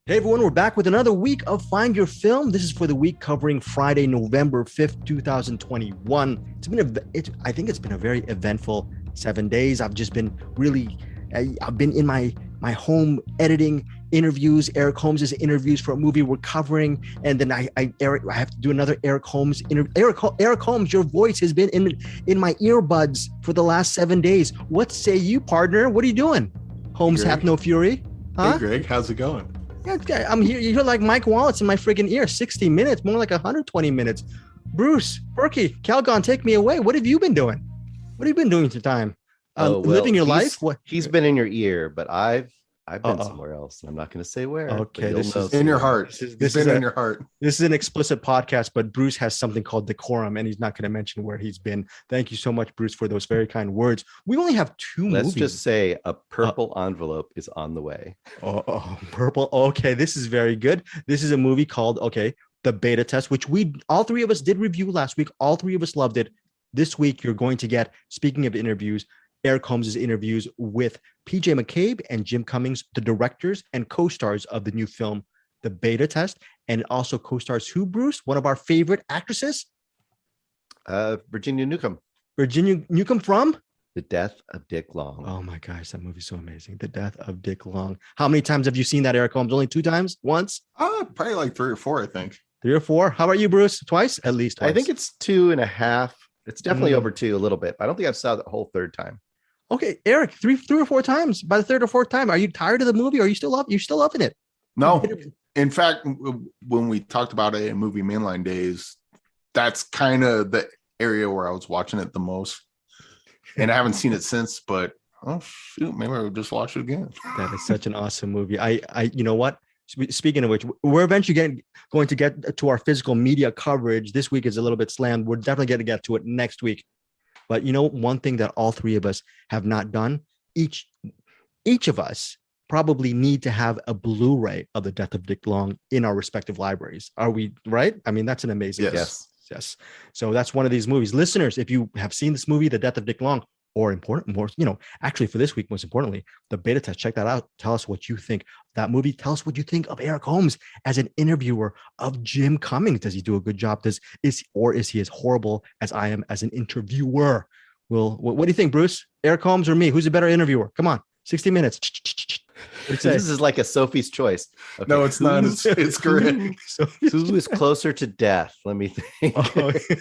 Hey everyone, we're back with another week of Find Your Film. This is for the week covering Friday, November 5th, 2021. I think it's been a very eventful 7 days. I've been in my home editing interviews, Eric Holmes's interviews for a movie we're covering, and then I have to do another Eric Holmes interview. Eric Holmes, your voice has been in my earbuds for the last 7 days. What say you, partner? What are you doing? Holmes hath no fury. Huh? Hey Greg, how's it going? Yeah, I'm here. You're like Mike Wallace in my friggin' ear. 60 minutes, more like 120 minutes. Bruce, Berkey, Calgon, take me away. What have you been doing? What have you been doing with your time? Living your life? What? He's been in your ear, but I've been somewhere else, and I'm not going to say where. Okay, this is in your heart. This is in your heart. This is an explicit podcast, but Bruce has something called decorum, and he's not going to mention where he's been. Thank you so much, Bruce, for those very kind words. We only have two movies. Let's just say a purple envelope is on the way. Purple. Okay, this is very good. This is a movie called The Beta Test, which all three of us did review last week. All three of us loved it. This week, you're going to get, speaking of interviews, Eric Holmes' interviews with PJ McCabe and Jim Cummings, the directors and co-stars of the new film, The Beta Test, and also co-stars who, Bruce? One of our favorite actresses? Virginia Newcomb. Virginia Newcomb from? The Death of Dick Long. Oh my gosh, that movie's so amazing. The Death of Dick Long. How many times have you seen that, Eric Holmes? Only 2 times? Once? Probably like 3 or 4, I think. 3 or 4? How about you, Bruce? Twice? At least twice. I think it's 2.5. It's definitely over 2 a little bit. I don't think I've saw the whole third time. Okay, Eric, 3 or 4 times. By the 3rd or 4th time, are you tired of the movie? Or are you still loving it? No. In fact, when we talked about it in Movie Mainline days, that's kind of the area where I was watching it the most. And I haven't seen it since, but oh shoot, maybe I'll just watch it again. That is such an awesome movie. You know what? Speaking of which, we're eventually going to get to our physical media coverage. This week is a little bit slammed. We're definitely going to get to it next week. But you know, one thing that all three of us have not done, each of us probably need to have a Blu-ray of The Death of Dick Long in our respective libraries. Are we right? I mean, that's an amazing. Yes. So that's one of these movies. Listeners, if you have seen this movie, The Death of Dick Long, or actually for this week, most importantly, The Beta Test, check that out. Tell us what you think of that movie. Tell us what you think of Eric Holmes as an interviewer, of Jim Cummings. Does he do a good job? Is he as horrible as I am as an interviewer? Well, what do you think, Bruce? Eric Holmes or me? Who's a better interviewer? Come on, 60 minminutes. This is like a Sophie's choice. Okay. No, it's not. It's correct. Who is closer to death? Let me think.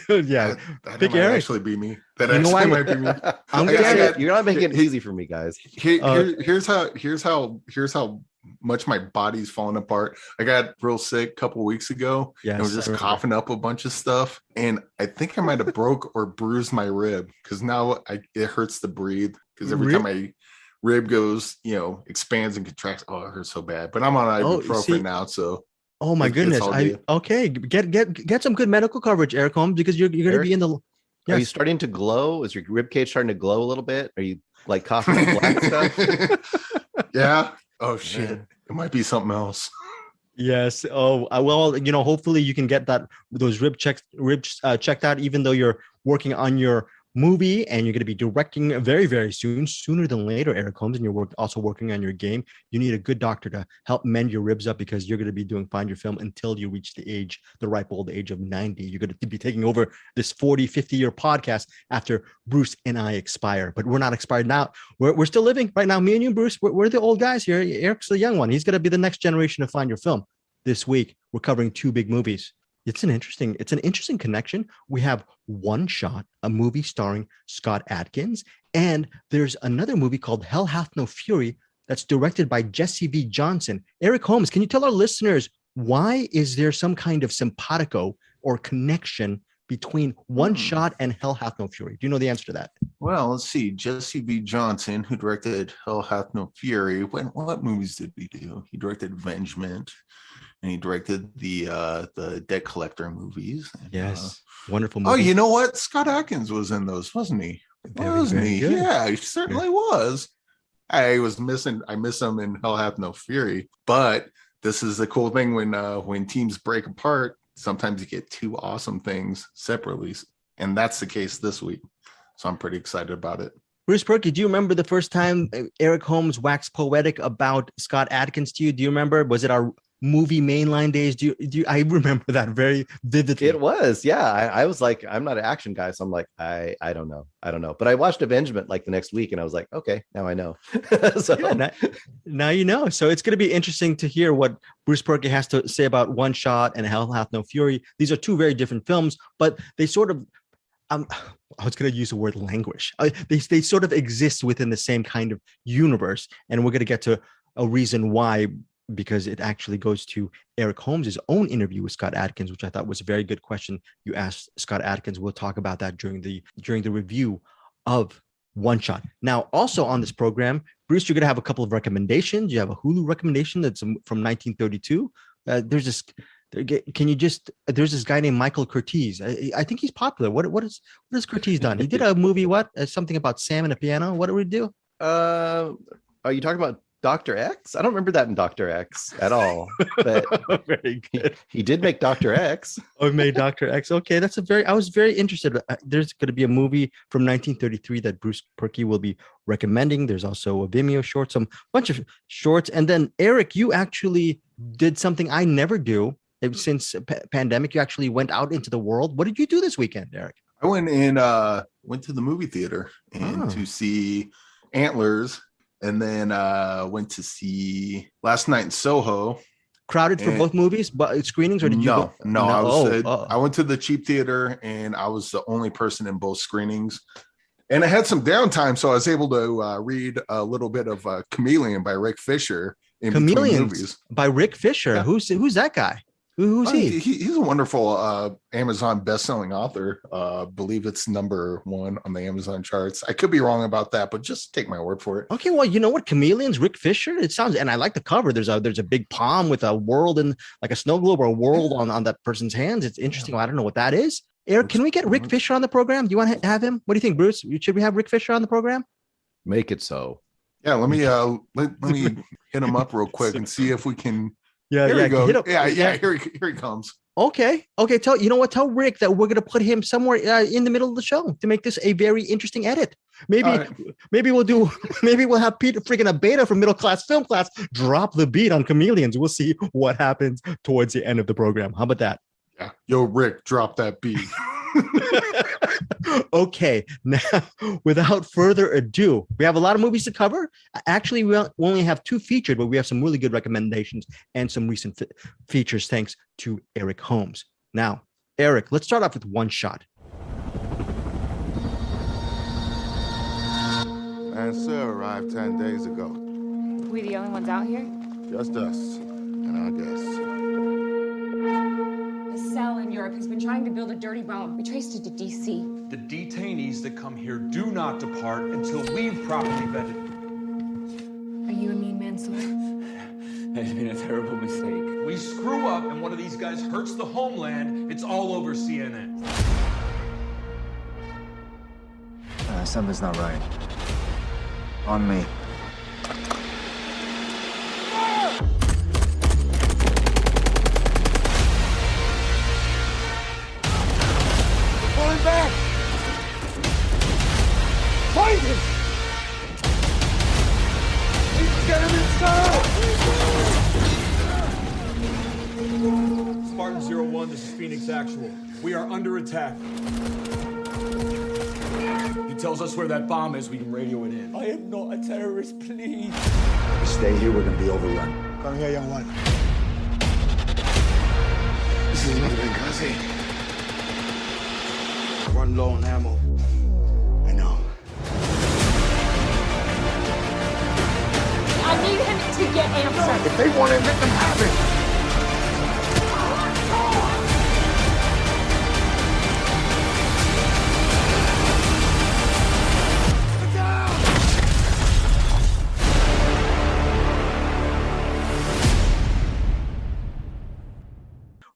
Yeah, that might actually be me. That actually might be me. You're not making it easy for me, guys. Here's how much my body's falling apart. I got real sick a couple weeks ago. And was just coughing up a bunch of stuff, and I think I might have broke or bruised my rib because now it hurts to breathe because every time my rib goes, expands and contracts. Oh, it hurts so bad. But I'm on ibuprofen now, so. Oh my goodness! Get some good medical coverage, Eric Holmes, because you're going to be in the. Yes. Are you starting to glow? Is your rib cage starting to glow a little bit? Are you like coughing up black stuff? Yeah. Oh shit! Man. It might be something else. Yes. Oh well, hopefully you can get those ribs checked out, even though you're working on your movie and you're going to be directing very, very soon, sooner than later, Eric Holmes, and you're also working on your game. You need a good doctor to help mend your ribs up because you're going to be doing Find Your Film until you reach the ripe old age of 90. You're going to be taking over this 40, 50-year podcast after Bruce and I expire. But we're not expired now. We're still living right now. Me and you, Bruce, we're the old guys here. Eric's the young one. He's going to be the next generation to Find Your Film. This week, we're covering 2 big movies. It's an interesting connection. We have One Shot, a movie starring Scott Adkins, and there's another movie called Hell Hath No Fury that's directed by Jesse V. Johnson. Eric Holmes, can you tell our listeners why is there some kind of simpatico or connection between One Shot and Hell Hath No Fury? Do you know the answer to that? Well, let's see. Jesse V. Johnson, who directed Hell Hath No Fury. What movies did he do? He directed Vengement. And he directed the Debt Collector movies. Yes, wonderful movie. Oh, you know what? Scott Adkins was in those, wasn't he? Very good. Yeah, he certainly was. I miss him in Hell Hath No Fury. But this is the cool thing when teams break apart, sometimes you get 2 awesome things separately. And that's the case this week. So I'm pretty excited about it. Bruce Berkey, do you remember the first time Eric Holmes waxed poetic about Scott Adkins to you? Do you remember? Was it our movie mainline days? Do you I remember that very vividly. It was, yeah. I was like, I'm not an action guy, so I'm like, I don't know. But I watched Avengement like the next week, and I was like, okay, now I know. So Yeah, now you know. So it's going to be interesting to hear what Bruce Perky has to say about One Shot and Hell Hath No Fury. These are two very different films, but they sort of I was going to use the word languish. They sort of exist within the same kind of universe, and we're going to get to a reason why, because it actually goes to Eric Holmes' own interview with Scott Adkins, which I thought was a very good question you asked Scott Adkins. We'll talk about that during the review of One Shot. Now, also on this program, Bruce, you're going to have a couple of recommendations. You have a Hulu recommendation that's from 1932. There's this. There's this guy named Michael Curtiz. I think he's popular. What has Curtiz done? He did a movie. Something about Sam and a piano. What did we do? Are you talking about Dr. X? I don't remember that in Dr. X at all. But very good. He did make Dr. X. Oh, he made Dr. X. Okay, I was very interested. There's going to be a movie from 1933 that Bruce Perky will be recommending. There's also a Vimeo short, some bunch of shorts. And then Eric, you actually did something I never do. Since pandemic, you actually went out into the world. What did you do this weekend, Eric? I went to the movie theater and to see Antlers, and then went to see last night in Soho. Crowded for both movies, but screenings, or did you? No. I went to the cheap theater, and I was the only person in both screenings. And I had some downtime, so I was able to read a little bit of Chameleon by Ric Fischer in between movies. By Ric Fischer. Yeah. Who's that guy? Who's he? He's a wonderful Amazon best-selling author. Believe it's number 1 on the Amazon charts. I could be wrong about that, but just take my word for it. Okay, well, you know what? Chameleons, Ric Fischer. It sounds, and I like the cover. There's a big palm with a world and like a snow globe or a world on that person's hands. It's interesting. I don't know what that is. Eric, can we get Ric Fischer on the program? Do you want to have him? What do you think, Bruce? Should we have Ric Fischer on the program? Make it so. Yeah, let me hit him up real quick and see if we can. Yeah, here we go. Here he comes. Okay. Tell Rick that we're gonna put him somewhere in the middle of the show to make this a very interesting edit. Maybe we'll have Pete freaking a beta from Middle Class Film Class drop the beat on Chameleons. We'll see what happens towards the end of the program. How about that? Yeah. Yo, Rick, drop that beat. Okay, now without further ado, we have a lot of movies to cover. Actually, we only have 2 featured, but we have some really good recommendations and some recent features thanks to Eric Holmes. Now, Eric, let's start off with One Shot. Sir arrived 10 days ago. We the only ones out here? Just us and our guests. A cell in Europe has been trying to build a dirty bomb. We traced it to D.C. The detainees that come here do not depart until we've properly vetted. Are you a mean man, sir? It's been a terrible mistake. We screw up and one of these guys hurts the homeland, it's all over CNN. Something's not right. On me. Pulling back! Find him! Get him inside! Spartan 01, this is Phoenix Actual. We are under attack. He tells us where that bomb is, we can radio it in. I am not a terrorist, please. If we stay here, we're gonna be overrun. Come here, young one. This is another Benghazi. Run low on ammo. I know. I need him to get answers. If they want it, let them have it.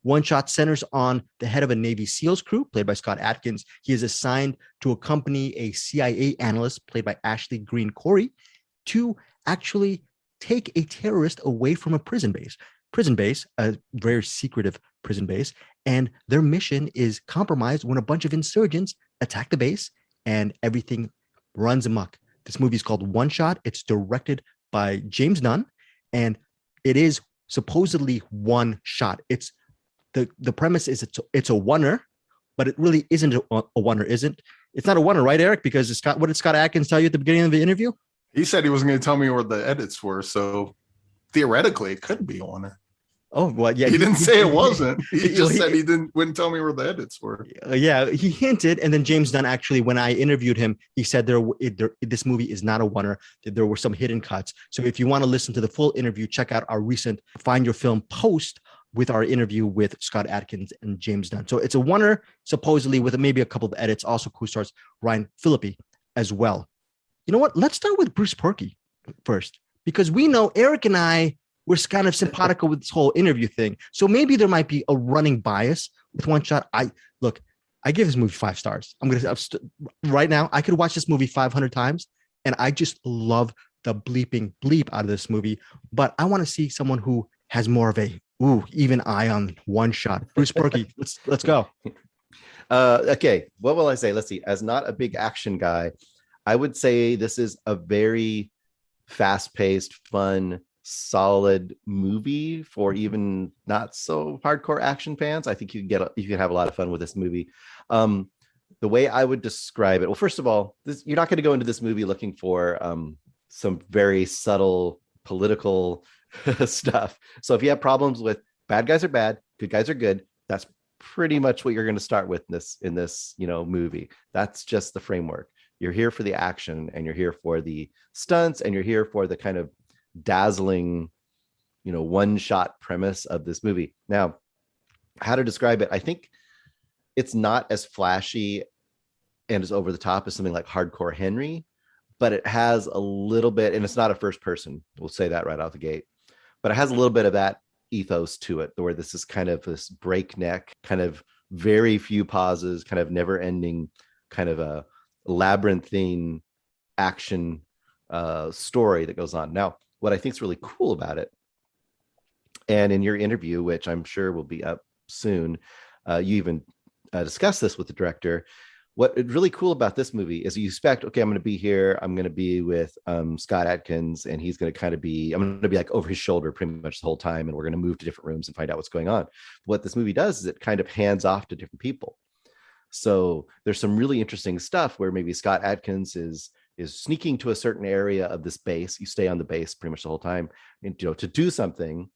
One Shot centers on the head of a Navy SEALs crew, played by Scott Adkins. He is assigned to accompany a CIA analyst, played by Ashley Greene Corey, to actually take a terrorist away from a prison base, a very secretive prison base. And their mission is compromised when a bunch of insurgents attack the base and everything runs amok. This movie is called One Shot. It's directed by James Nunn, and it is supposedly one shot. It's the premise is it's a oneer, but it really isn't a oneer, isn't? It's not a oneer, right, Eric? Because what did Scott Adkins tell you at the beginning of the interview? He said he wasn't going to tell me where the edits were, so theoretically it could be a oneer. Oh, well, yeah. He didn't say it wasn't. He just said he wouldn't tell me where the edits were. Yeah, he hinted, and then James Dunn actually, when I interviewed him, he said this movie is not a oneer. That there were some hidden cuts. So if you want to listen to the full interview, check out our recent Find Your Film post with our interview with Scott Adkins and James Dunn. So it's a oneer, supposedly, with maybe a couple of edits. Also co-stars Ryan Phillippe as well. You know what? Let's start with Bruce Purkey first, because we know Eric and I were kind of simpatico with this whole interview thing. So maybe there might be a running bias with One Shot. I give this movie 5 stars. Right now, I could watch this movie 500 times, and I just love the bleep out of this movie. But I want to see someone who has more of a even eye on One Shot. Bruce Purkey, let's go. Okay, what will I say? Let's see. As not a big action guy, I would say this is a very fast-paced, fun, solid movie for even not so hardcore action fans. I think you can have a lot of fun with this movie. The way I would describe it, well, first of all, you're not going to go into this movie looking for some very subtle political stuff. So if you have problems with bad guys are bad, good guys are good, that's pretty much what you're going to start with in this movie. That's just the framework. You're here for the action, and you're here for the stunts, and you're here for the kind of dazzling, one-shot premise of this movie. Now, how to describe it? I think it's not as flashy and as over the top as something like Hardcore Henry, but it has a little bit, and it's not a first person. We'll say that right out the gate, but it has a little bit of that ethos to it, where this is kind of this breakneck, kind of very few pauses, kind of never-ending, kind of a labyrinthine action story that goes on. Now, what I think is really cool about it, and in your interview, which I'm sure will be up soon, you even discussed this with the director. What is really cool about this movie is you expect, okay, I'm going to be here, I'm going to be with Scott Adkins, and he's going to I'm going to be like over his shoulder pretty much the whole time, and we're going to move to different rooms and find out what's going on. What this movie does is it kind of hands off to different people. So there's some really interesting stuff where maybe Scott Adkins is sneaking to a certain area of this base. You stay on the base pretty much the whole time, and, to do something,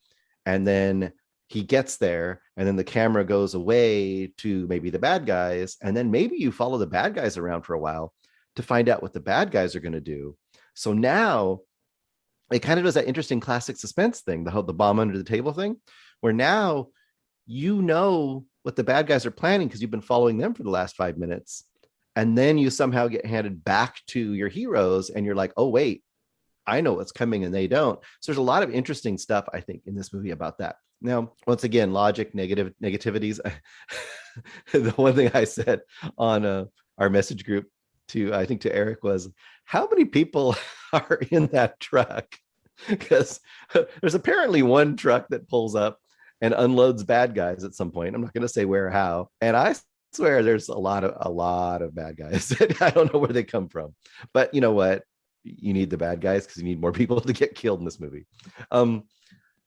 and then he gets there, and then the camera goes away to maybe the bad guys, and then maybe you follow the bad guys around for a while to find out what the bad guys are going to do. So now it kind of does that interesting classic suspense thing, the bomb under the table thing, where now what the bad guys are planning because you've been following them for the last 5 minutes. And then you somehow get handed back to your heroes, and you're like, oh, wait, I know what's coming, and they don't. So there's a lot of interesting stuff, I think, in this movie about that. Now, once again, logic, negativities. The one thing I said on our message group to Eric was, how many people are in that truck? Because there's apparently one truck that pulls up and unloads bad guys at some point. I'm not going to say where or how. And I swear there's a lot of bad guys. I don't know where they come from. But you know what? You need the bad guys because you need more people to get killed in this movie.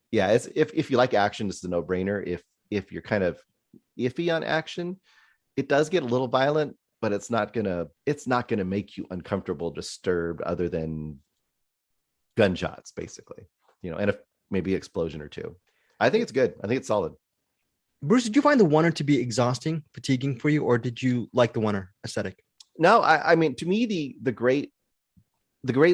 Yeah, it's, if you like action, this is a no-brainer. If you're kind of iffy on action, it does get a little violent, but it's not gonna make you uncomfortable, disturbed, other than gunshots, basically. And maybe an explosion or two. I think it's good. I think it's solid. Bruce, did you find the oneer to be exhausting, fatiguing for you, or did you like the oneer aesthetic? No, I mean, to me, the great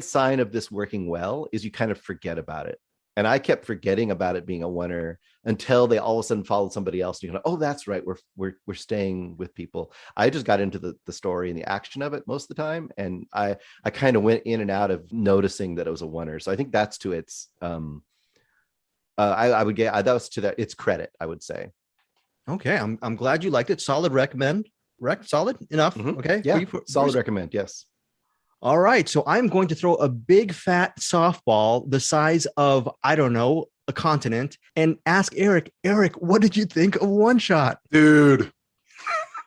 sign of this working well is you kind of forget about it. And I kept forgetting about it being a oneer until they all of a sudden followed somebody else. And you're like, oh, that's right. We're staying with people. I just got into the story and the action of it most of the time. And I kind of went in and out of noticing that it was a oneer. So I think that's to its, I would get, that was to that its credit, I would say. Okay. I'm glad you liked it. Solid recommend. Solid enough. Mm-hmm. Okay. Yeah. Solid recommend. Yes. All right. So I'm going to throw a big fat softball the size of, I don't know, a continent and ask Eric, what did you think of One Shot? Dude.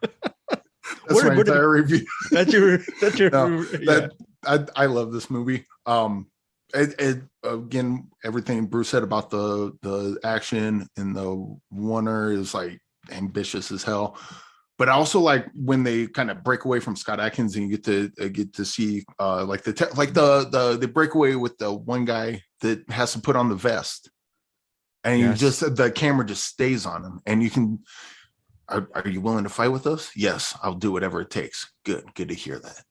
That's my entire review. That's your no, I love this movie. Again, everything Bruce said about the action and the Warner is like ambitious as hell. But I also like when they kind of break away from Scott Adkins and you get to see like the breakaway with the one guy that has to put on the vest, and you just the camera just stays on him, and you can. Are you willing to fight with us? Yes, I'll do whatever it takes. Good to hear that.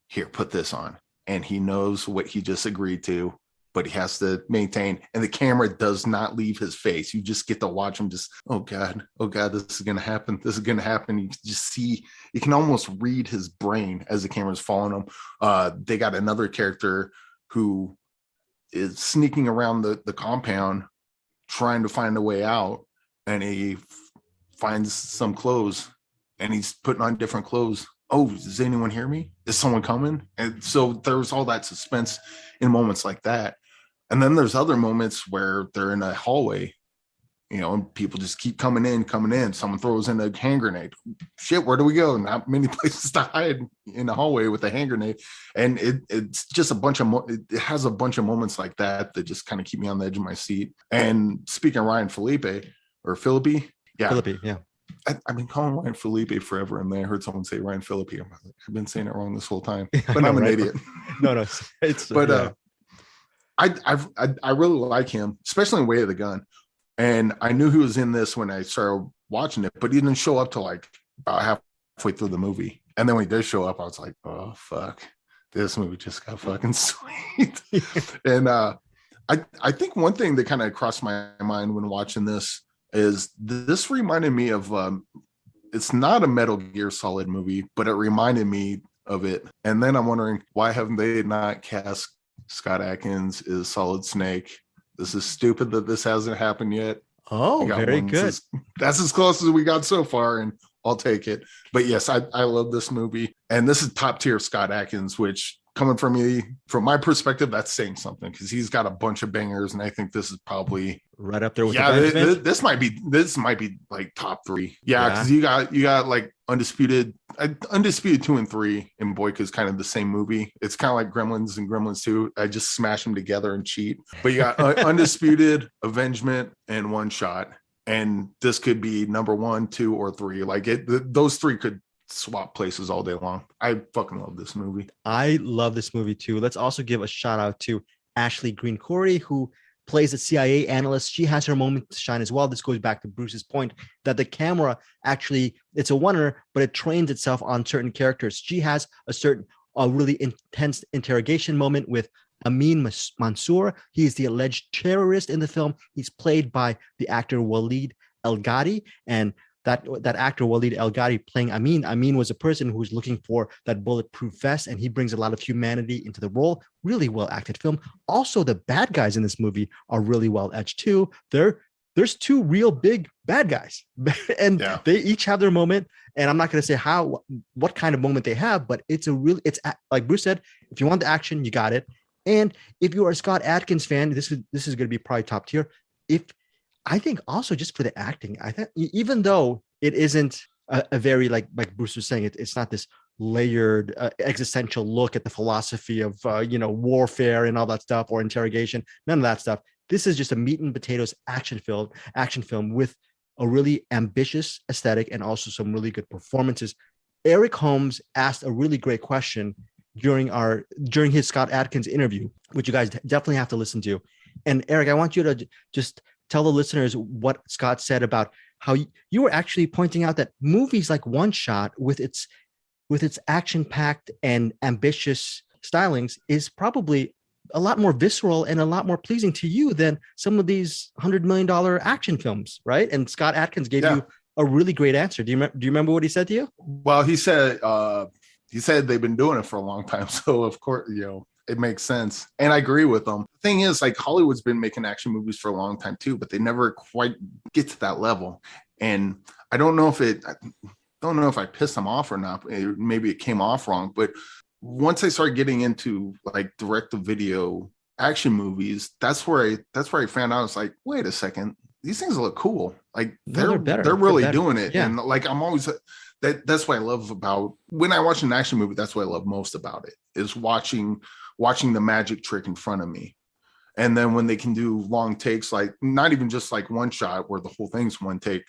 Here, put this on, and he knows what he just agreed to. But he has to maintain, and the camera does not leave his face. You just get to watch him just, oh God, this is going to happen. This is going to happen. You can just see, you can almost read his brain as the camera's following him. They got another character who is sneaking around the compound, trying to find a way out. And he finds some clothes and he's putting on different clothes. Oh, does anyone hear me? Is someone coming? And so there's all that suspense in moments like that. And then there's other moments where they're in a hallway, and people just keep coming in. Someone throws in a hand grenade. Shit, where do we go? Not many places to hide in the hallway with a hand grenade. And it's just it has a bunch of moments like that just kind of keep me on the edge of my seat. And speaking of Ryan Phillippe. Yeah. I've been calling Ryan Phillippe forever, and then I heard someone say Ryan Phillippe. I've been saying it wrong this whole time, but I'm an idiot. No, it's. But I really like him, especially in Way of the Gun, and I knew he was in this when I started watching it, but he didn't show up till like about halfway through the movie, and then when he did show up, I was like, oh fuck, this movie just got fucking sweet. And I think one thing that kind of crossed my mind when watching this is this reminded me of it's not a Metal Gear Solid movie, but it reminded me of it. And then I'm wondering, why haven't they not cast Scott Adkins as Solid Snake? This is stupid that this hasn't happened yet. Oh, very good. That's as close as we got so far, and I'll take it. But yes, I love this movie, and this is top tier Scott Adkins, which coming from me, from my perspective, that's saying something, because he's got a bunch of bangers, and I think this is probably right up there with this might be like top 3. Because you got like Undisputed 2 and 3, and Boyka's kind of the same movie. It's kind of like Gremlins and Gremlins 2. I just smash them together and cheat. But you got Undisputed, Avengement, and One Shot, and this could be number 1, 2, or 3. Like those 3 could swap places all day long. I fucking love this movie. I love this movie too. Let's also give a shout out to Ashley Green Corey, who plays a CIA analyst. She has her moment to shine as well. This goes back to Bruce's point that the camera actually, it's a wonder, but it trains itself on certain characters. She has a really intense interrogation moment with Amin Mansour. He is the alleged terrorist in the film. He's played by the actor Walid El Ghadi, and that actor Walid El Ghadi playing Amin was a person who's looking for that bulletproof vest, and he brings a lot of humanity into the role. Really well acted film. Also, the bad guys in this movie are really well etched too. There's 2 real big bad guys, and they each have their moment. And I'm not going to say what kind of moment they have, but it's like Bruce said, if you want the action, you got it. And if you are a Scott Adkins fan, this is going to be probably top tier. I think also just for the acting, I think even though it isn't a very like Bruce was saying, it's not this layered existential look at the philosophy of warfare and all that stuff, or interrogation, none of that stuff. This is just a meat and potatoes action film with a really ambitious aesthetic and also some really good performances. Eric Holmes asked a really great question during his Scott Adkins interview, which you guys definitely have to listen to. And Eric, I want you to just tell the listeners what Scott said about how you were actually pointing out that movies like One Shot, with its action-packed and ambitious stylings, is probably a lot more visceral and a lot more pleasing to you than some of these $100 million action films, right? And Scott Adkins gave you a really great answer. Do you remember what he said to you? Well, he said they've been doing it for a long time, so of course, it makes sense. And I agree with them. The thing is, like, Hollywood's been making action movies for a long time too, but they never quite get to that level. And I don't know if I pissed them off or not. Maybe it came off wrong, but once I started getting into like direct-to-video action movies, that's where I found out. It's like, wait a second, these things look cool. Like they're really doing it. Yeah. And like I'm always that's what I love about when I watch an action movie. That's what I love most about it, is watching watching the magic trick in front of me. And then when they can do long takes, like not even just like one shot where the whole thing's one take,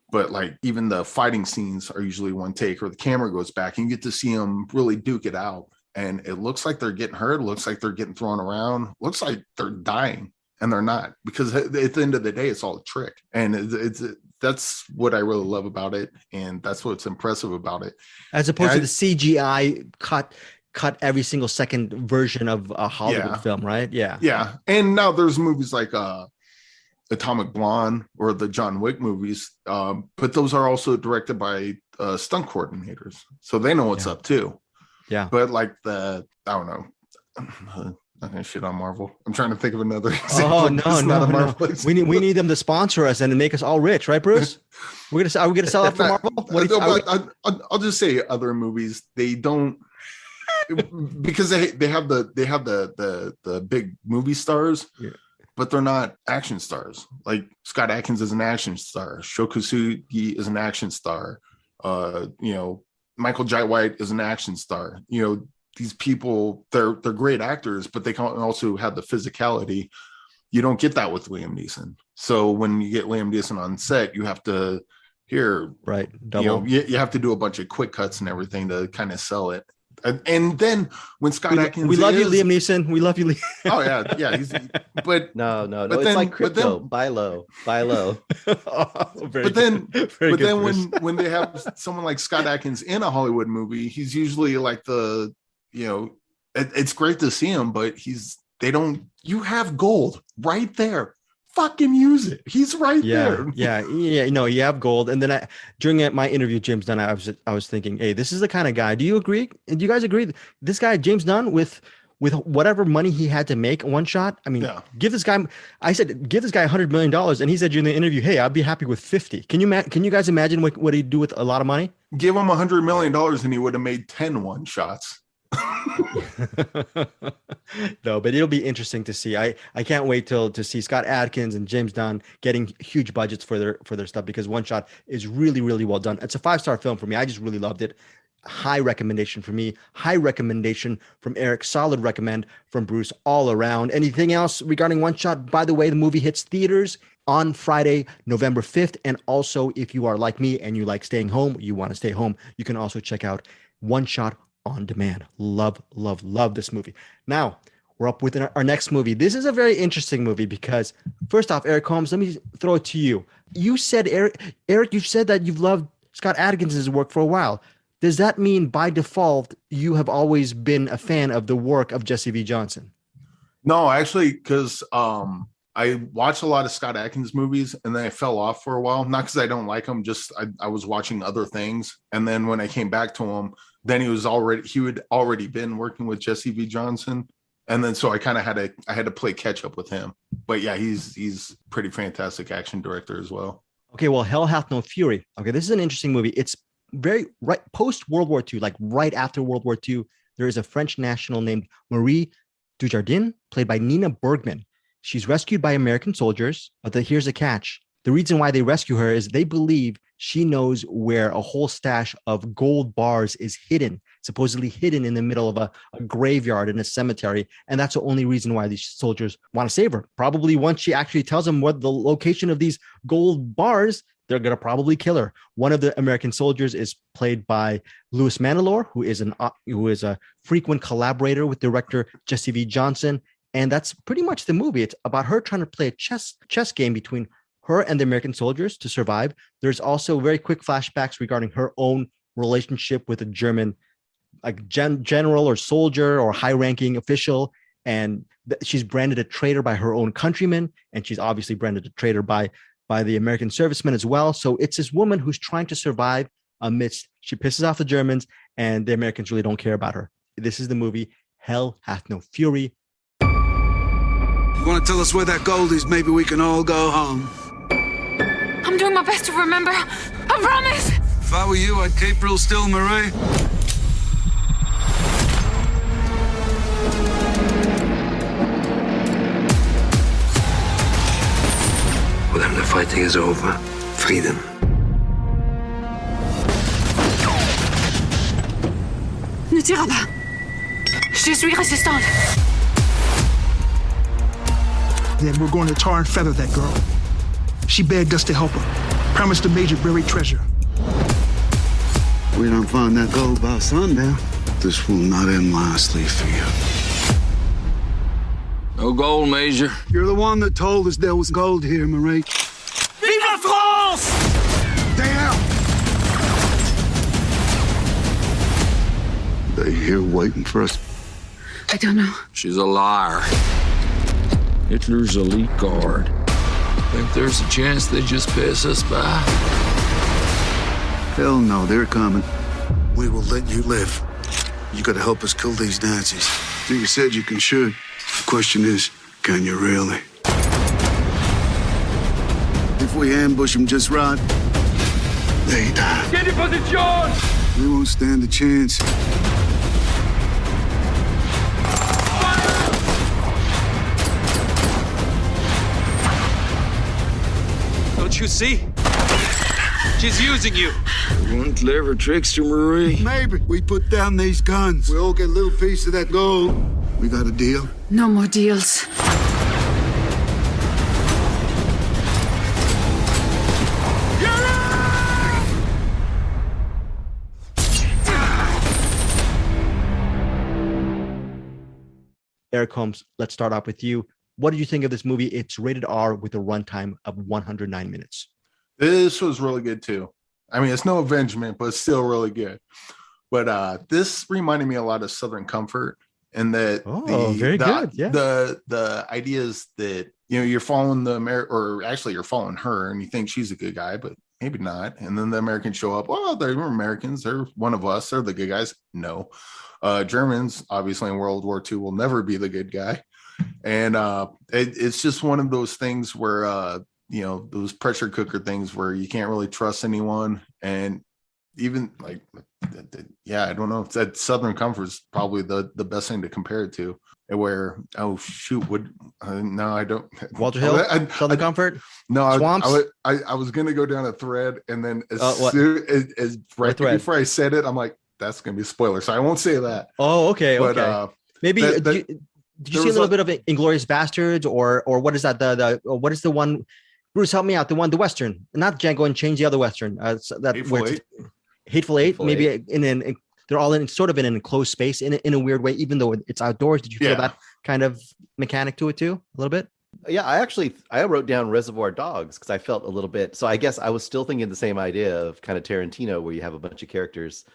but like even the fighting scenes are usually one take, or the camera goes back and you get to see them really duke it out. And it looks like they're getting hurt, looks like they're getting thrown around, looks like they're dying, and they're not, because at the end of the day, it's all a trick. And that's what I really love about it. And that's what's impressive about it. As opposed to the CGI cut every single second version of a Hollywood film, right? Yeah. Yeah. And now there's movies like Atomic Blonde or the John Wick movies, but those are also directed by stunt coordinators. So they know what's up too. Yeah. But like I don't know. I'm not gonna shit on Marvel. I'm trying to think of another example. Oh no. We need them to sponsor us and to make us all rich, right, Bruce? Are we gonna sell out for Marvel? I'll just say other movies. They don't, because they have the big movie stars, but they're not action stars. Like Scott Adkins is an action star. Sho Kosugi is an action star. Michael Jai White is an action star. These people, they're great actors, but they can also have the physicality. You don't get that with Liam Neeson. So when you get Liam Neeson on set, you have to double. You have to do a bunch of quick cuts and everything to kind of sell it. And then when Scott Adkins, we love you, Liam Neeson. We love you, Liam. Oh yeah. But no. But it's like crypto. Buy low. But then when they have someone like Scott Adkins in a Hollywood movie, he's usually like it's great to see him, but you have gold right there. Fucking use it. He's right there. Yeah. You have gold. And then during my interview, James Dunn, I was thinking, hey, this is the kind of guy. Do you agree? Do you guys agree? This guy, James Dunn, with whatever money he had to make one shot. I mean, give this guy $100 million, and he said during the interview, hey, I'd be happy with 50. Can you guys imagine what he'd do with a lot of money? Give him $100 million, and he would have made 10 one shots. No, but it'll be interesting to see. I can't wait to see Scott Adkins and James Dunn getting huge budgets for their stuff, because One Shot is really, really well done. It's a 5-star film for me. I just really loved it. High recommendation for me. High recommendation from Eric. Solid recommend from Bruce all around. Anything else regarding One Shot? By the way, the movie hits theaters on Friday, November 5th. And also, if you are like me and you like staying home, you want to stay home, you can also check out One Shot on demand. Love this movie. Now we're up with our next movie. This is a very interesting movie because, first off, Eric Holmes, let me throw it to you. You said, Eric, you said that you've loved Scott Adkins' work for a while. Does that mean by default you have always been a fan of the work of Jesse V. Johnson? No, actually, because I watched a lot of Scott Adkins movies and then I fell off for a while. Not because I don't like him, just I was watching other things. And then when I came back to him, then he had already been working with Jesse V. Johnson. And then so I kind of had to play catch up with him. But yeah, he's pretty fantastic action director as well. Okay, well, Hell Hath No Fury. Okay, this is an interesting movie. It's very right post World War II, like right after World War II. There is a French national named Marie Dujardin, played by Nina Bergman. She's rescued by American soldiers, but here's a catch. The reason why they rescue her is they believe she knows where a whole stash of gold bars is hidden, supposedly hidden in the middle of a graveyard in a cemetery. And that's the only reason why these soldiers want to save her. Probably once she actually tells them what the location of these gold bars, they're going to probably kill her. One of the American soldiers is played by Louis Mandylor, who is a frequent collaborator with director Jesse V. Johnson. And that's pretty much the movie. It's about her trying to play a chess game between her and the American soldiers to survive. There's also very quick flashbacks regarding her own relationship with a German general or soldier or high-ranking official. And she's branded a traitor by her own countrymen. And she's obviously branded a traitor by the American servicemen as well. So it's this woman who's trying to survive amidst, she pisses off the Germans and the Americans really don't care about her. This is the movie Hell Hath No Fury. You want to tell us where that gold is? Maybe we can all go home. I'm doing my best to remember. I promise. If I were you, I'd keep real still, Marie. When the fighting is over, freedom. Ne tire pas. Je Je suis résistante. Then we're going to tar and feather that girl. She begged us to help her. Promised the major buried treasure. We don't find that gold by sundown. This will not end nicely for you. No gold, Major. You're the one that told us there was gold here, Marie. Vive la France! Stay out! They here waiting for us. I don't know. She's a liar. Hitler's elite guard. Think there's a chance they just pass us by? Hell no, they're coming. We will let you live. You gotta help us kill these Nazis. You said you can shoot. The question is, can you really? If we ambush them just right, they die. Get in position! We won't stand a chance. Don't you see? She's using you. One clever trickster, Marie. Maybe we put down these guns. We all get a little piece of that gold. We got a deal? No more deals. Eric Holmes, let's start off with you. What did you think of this movie? It's rated R with a runtime of 109 minutes. This was really good too. I mean, it's no Avengement, but it's still really good. But this reminded me a lot of Southern Comfort, and that good. Yeah. The idea is that you're following or actually you're following her, and you think she's a good guy, but maybe not. And then the Americans show up. Oh, they're Americans. They're one of us. They're the good guys. No, Germans obviously in World War II will never be the good guy, and it's just one of those things where those pressure cooker things where you can't really trust anyone. And even like, I don't know if that Southern Comfort is probably the best thing to compare it to, where, no, I don't. Walter Hill, Southern Comfort? No, Swamps? I was going to go down a thread, and then right thread? before I said it, I'm like, that's going to be a spoiler. So I won't say that. Oh, okay. But, okay. Maybe, did you see a little bit of Inglourious Bastards, or what is that? What is the one? Bruce, help me out. The Western, not Django Unchained, the other Western. Hateful Eight. Maybe they're all in sort of in an enclosed space in a weird way, even though it's outdoors. Did you feel that kind of mechanic to it too, a little bit? Yeah, I wrote down Reservoir Dogs because I felt a little bit. So I guess I was still thinking the same idea of kind of Tarantino, where you have a bunch of characters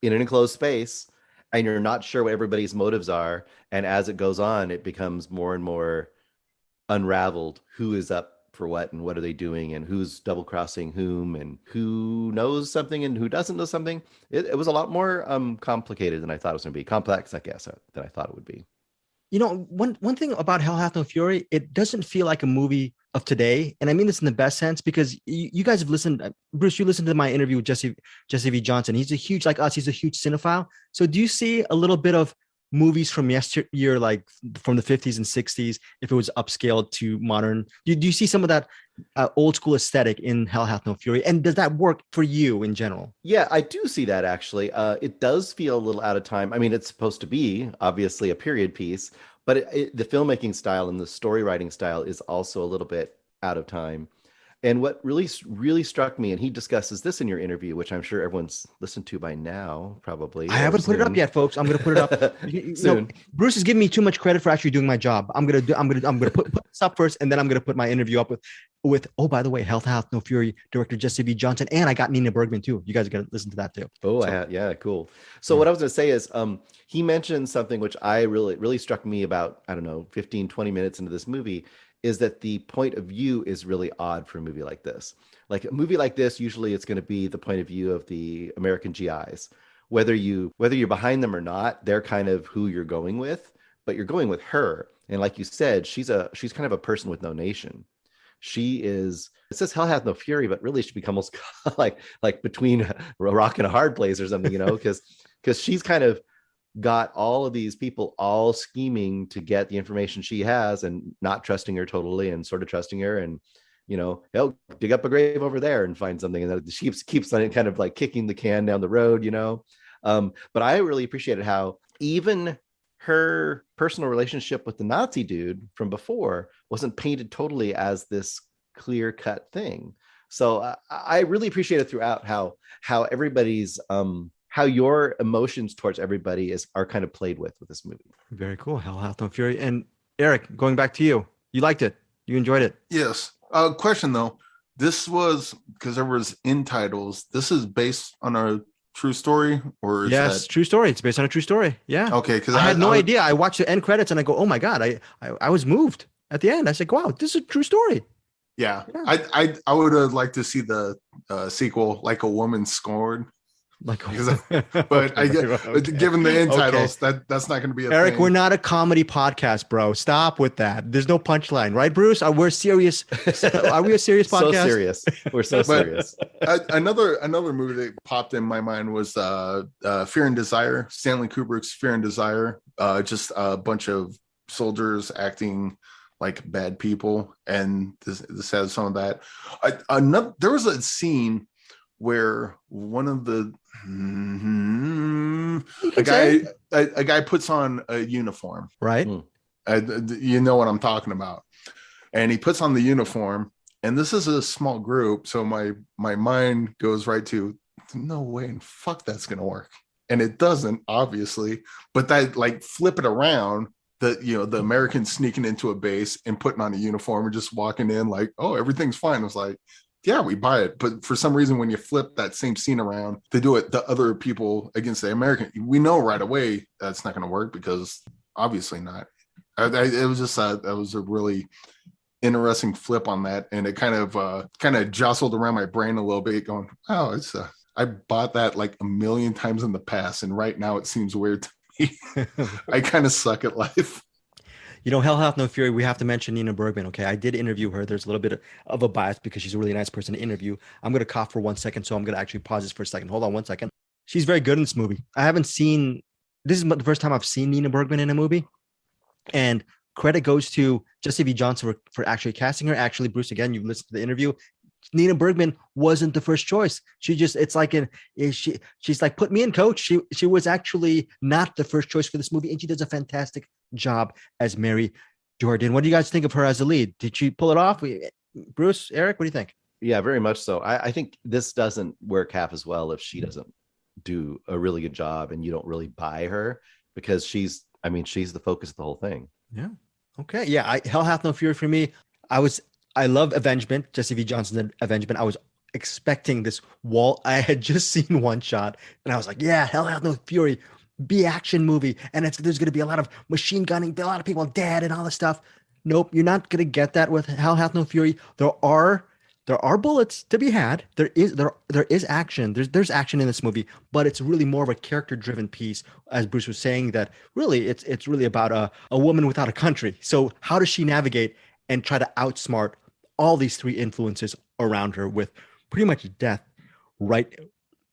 in an enclosed space, and you're not sure what everybody's motives are. And as it goes on, it becomes more and more unraveled. Who is up for what, and what are they doing, and who's double crossing whom, and who knows something and who doesn't know something. It was a lot more complicated than I thought it was going to be. Complex, I guess, than I thought it would be. One thing about Hell Hath No Fury, it doesn't feel like a movie of today, and I mean this in the best sense, because you guys have listened. Bruce, you listened to my interview with Jesse V. Johnson. He's a huge, like us, he's a huge cinephile. So do you see a little bit of movies from yesteryear, like from the 50s and 60s, if it was upscaled to modern? Do you see some of that old school aesthetic in Hell Hath No Fury? And does that work for you in general? Yeah, I do see that actually. It does feel a little out of time. I mean, it's supposed to be obviously a period piece, but the filmmaking style and the story writing style is also a little bit out of time. And what really struck me, and he discusses this in your interview, which I'm sure everyone's listened to by now, probably. I haven't put it up yet, folks. I'm going to put it up soon. Bruce is giving me too much credit for actually doing my job. I'm going to put this up first, and then I'm going to put my interview up with. Oh, by the way, Hell Hath No Fury director Jesse V. Johnson, and I got Nina Bergman too. You guys are going to listen to that too. Oh, yeah, cool. So what I was going to say is, he mentioned something which I really struck me about, 15, 20 minutes into this movie, is that the point of view is really odd for a movie like this. Like a movie like this, usually it's going to be the point of view of the American GIs. Whether you're behind them or not, they're kind of who you're going with, but you're going with her. And like you said, she's kind of a person with no nation. It says Hell Hath No Fury, but really she becomes almost like between a rock and a hard place or something, because she's kind of got all of these people all scheming to get the information she has, and not trusting her totally, and sort of trusting her, and he'll dig up a grave over there and find something, and then she keeps on kind of like kicking the can down the road, but I really appreciated how even her personal relationship with the Nazi dude from before wasn't painted totally as this clear-cut thing. So I really appreciated throughout how everybody's how your emotions towards everybody are kind of played with this movie. Very cool. Hell Hath No Fury. And Eric, going back to you, you liked it. You enjoyed it. Yes. Question though. This was because there was in titles. This is based on a true story, or is yes, true story. It's based on a true story. Yeah. Okay. Because I had no idea. I watched the end credits and I go, oh my God, I was moved at the end. I said, wow, this is a true story. Yeah. I would have liked to see the sequel, Like a Woman Scorned. But I get, given the end titles, that's not going to be a Eric, thing. we're not a comedy podcast, bro. Stop with that. There's no punchline, right, Bruce? We're serious. Are we a serious podcast? So serious. We're so serious. Another movie that popped in my mind was Fear and Desire, Stanley Kubrick's Fear and Desire. Just a bunch of soldiers acting like bad people, and this has some of that. There was a scene where one of the a guy puts on a uniform, right? You know what I'm talking about, and he puts on the uniform, and this is a small group, so my mind goes right to no way and fuck that's gonna work, and it doesn't, obviously, but that, like, flip it around, the Americans sneaking into a base and putting on a uniform and just walking in like, oh, everything's fine. It was like, yeah, we buy it. But for some reason, when you flip that same scene around to do it, the other people against the American, we know right away that's not going to work, because obviously not. It was just that was a really interesting flip on that, and it kind of jostled around my brain a little bit, going, oh, it's I bought that like a million times in the past, and right now it seems weird to me. I kind of suck at life. You know, Hell Hath No Fury, we have to mention Nina Bergman, okay? I did interview her. There's a little bit of a bias because she's a really nice person to interview. I'm going to cough for 1 second, so I'm going to actually pause this for a second. Hold on 1 second. She's very good in this movie. This is the first time I've seen Nina Bergman in a movie. And credit goes to Jesse V. Johnson for actually casting her. Actually, Bruce, again, you listened to the interview. Nina Bergman wasn't the first choice. She's like, put me in, coach. She was actually not the first choice for this movie, and she does a fantastic job as Mary Jordan. What do you guys think of her as a lead? Did she pull it off? Bruce, Eric, what do you think? Yeah, very much so. I think this doesn't work half as well if she doesn't do a really good job and you don't really buy her, because she's the focus of the whole thing. Yeah. Okay. Yeah. Hell Hath No Fury for me. I love Avengement, Jesse V. Johnson's Avengement. I was expecting this wall. I had just seen one shot and I was like, yeah, Hell Hath No Fury, be action movie. And there's going to be a lot of machine gunning, a lot of people dead and all this stuff. Nope, you're not going to get that with Hell Hath No Fury. There are bullets to be had. There is action. There's action in this movie, but it's really more of a character-driven piece, as Bruce was saying, that really it's really about a woman without a country. So how does she navigate and try to outsmart all these three influences around her, with pretty much death right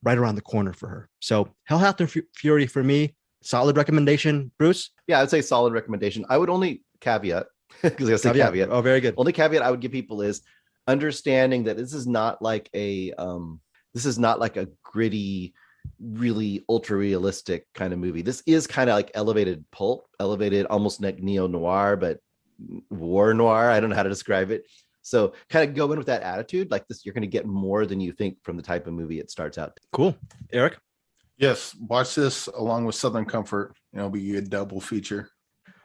around the corner for her? So Hell Hath No Fury for me, solid recommendation. Bruce? Yeah, I'd say solid recommendation. I would only caveat, because I say caveat. Oh, very good. Only caveat I would give people is understanding that this is not like a gritty, really ultra realistic kind of movie. This is kind of like elevated pulp, almost like neo-noir, but war noir. I don't know how to describe it. So kind of go in with that attitude. Like this, you're going to get more than you think from the type of movie it starts out. Cool. Eric? Yes, watch this along with Southern Comfort. It'll be a double feature.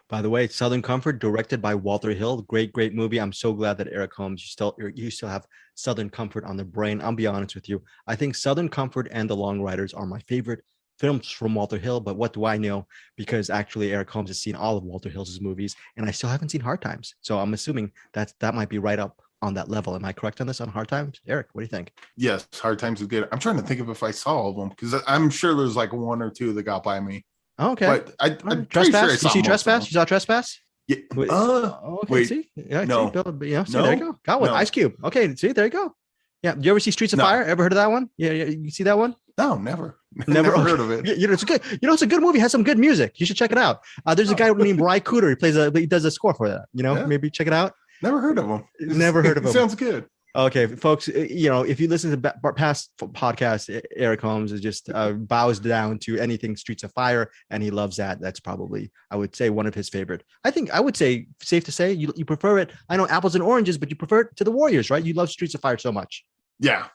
By the way, Southern Comfort, directed by Walter Hill. Great movie. I'm so glad that Eric Holmes, you still have Southern Comfort on the brain. I'll be honest with you. I think Southern Comfort and The Long Riders are my favorite films from Walter Hill, but what do I know? Because actually Eric Holmes has seen all of Walter Hill's movies, and I still haven't seen Hard Times. So I'm assuming that might be right up on that level. Am I correct on this, on Hard Times? Eric, what do you think? Yes, Hard Times is good. I'm trying to think of if I saw all of them, because I'm sure there's like one or two that got by me. Oh, okay. But I'm Trespass? sure you see Trespass? You saw Trespass? Yeah. Okay. Wait. See? Yeah, no. See, there you go. Got one. No. Ice Cube. Okay. See, there you go. Yeah. You ever see Streets of Fire? Ever heard of that one? Yeah. You see that one? No, never. Never heard of it. It's good. It's a good movie. It has some good music. You should check it out. There's a guy named Ry Cooder. He does a score for that. Maybe check it out. Never heard of him. Never heard of him. Sounds good. Okay, folks, if you listen to past podcasts, Eric Holmes is just bows down to anything Streets of Fire, and he loves that. That's probably, I would say, one of his favorite. I would say, safe to say, you prefer it. I know apples and oranges, but you prefer it to the Warriors, right? You love Streets of Fire so much. Yeah.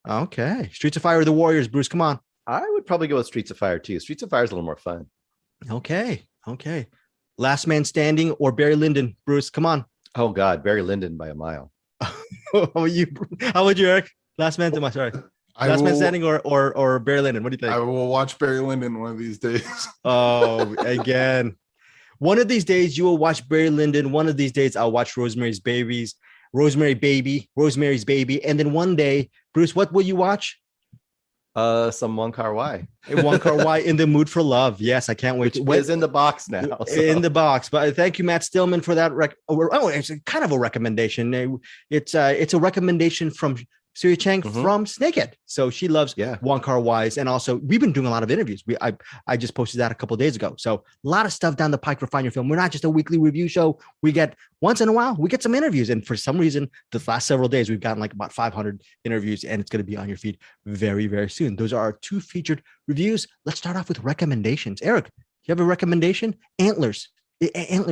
Okay, Streets of Fire or the Warriors, Bruce, come on. I would probably go with Streets of Fire too. Streets of Fire is a little more fun. Okay. Last Man Standing or Barry Lyndon, Bruce, come on. Oh God, Barry Lyndon by a mile. How about you, Eric? Last Man Standing or Barry Lyndon? What do you think? I will watch Barry Lyndon one of these days. Oh, again. One of these days you will watch Barry Lyndon. One of these days I'll watch Rosemary's Baby. And then one day, Bruce, what will you watch? Some Wong Kar-wai. Wong Kar-wai, In the Mood for Love. Yes, I can't wait. It's in the box now. So. In the box. But thank you, Matt Stillman, for that. It's kind of a recommendation. It's a recommendation from Surya Chang from Snakehead. So she loves Wong Kar-wai's, and also we've been doing a lot of interviews. I just posted that a couple of days ago. So a lot of stuff down the pike for Find Your Film. We're not just a weekly review show. We get once in a while we get some interviews, and for some reason the last several days we've gotten like about 500 interviews, and it's going to be on your feed very, very soon. Those are our 2 featured reviews. Let's start off with recommendations. Eric, you have a recommendation? Antlers,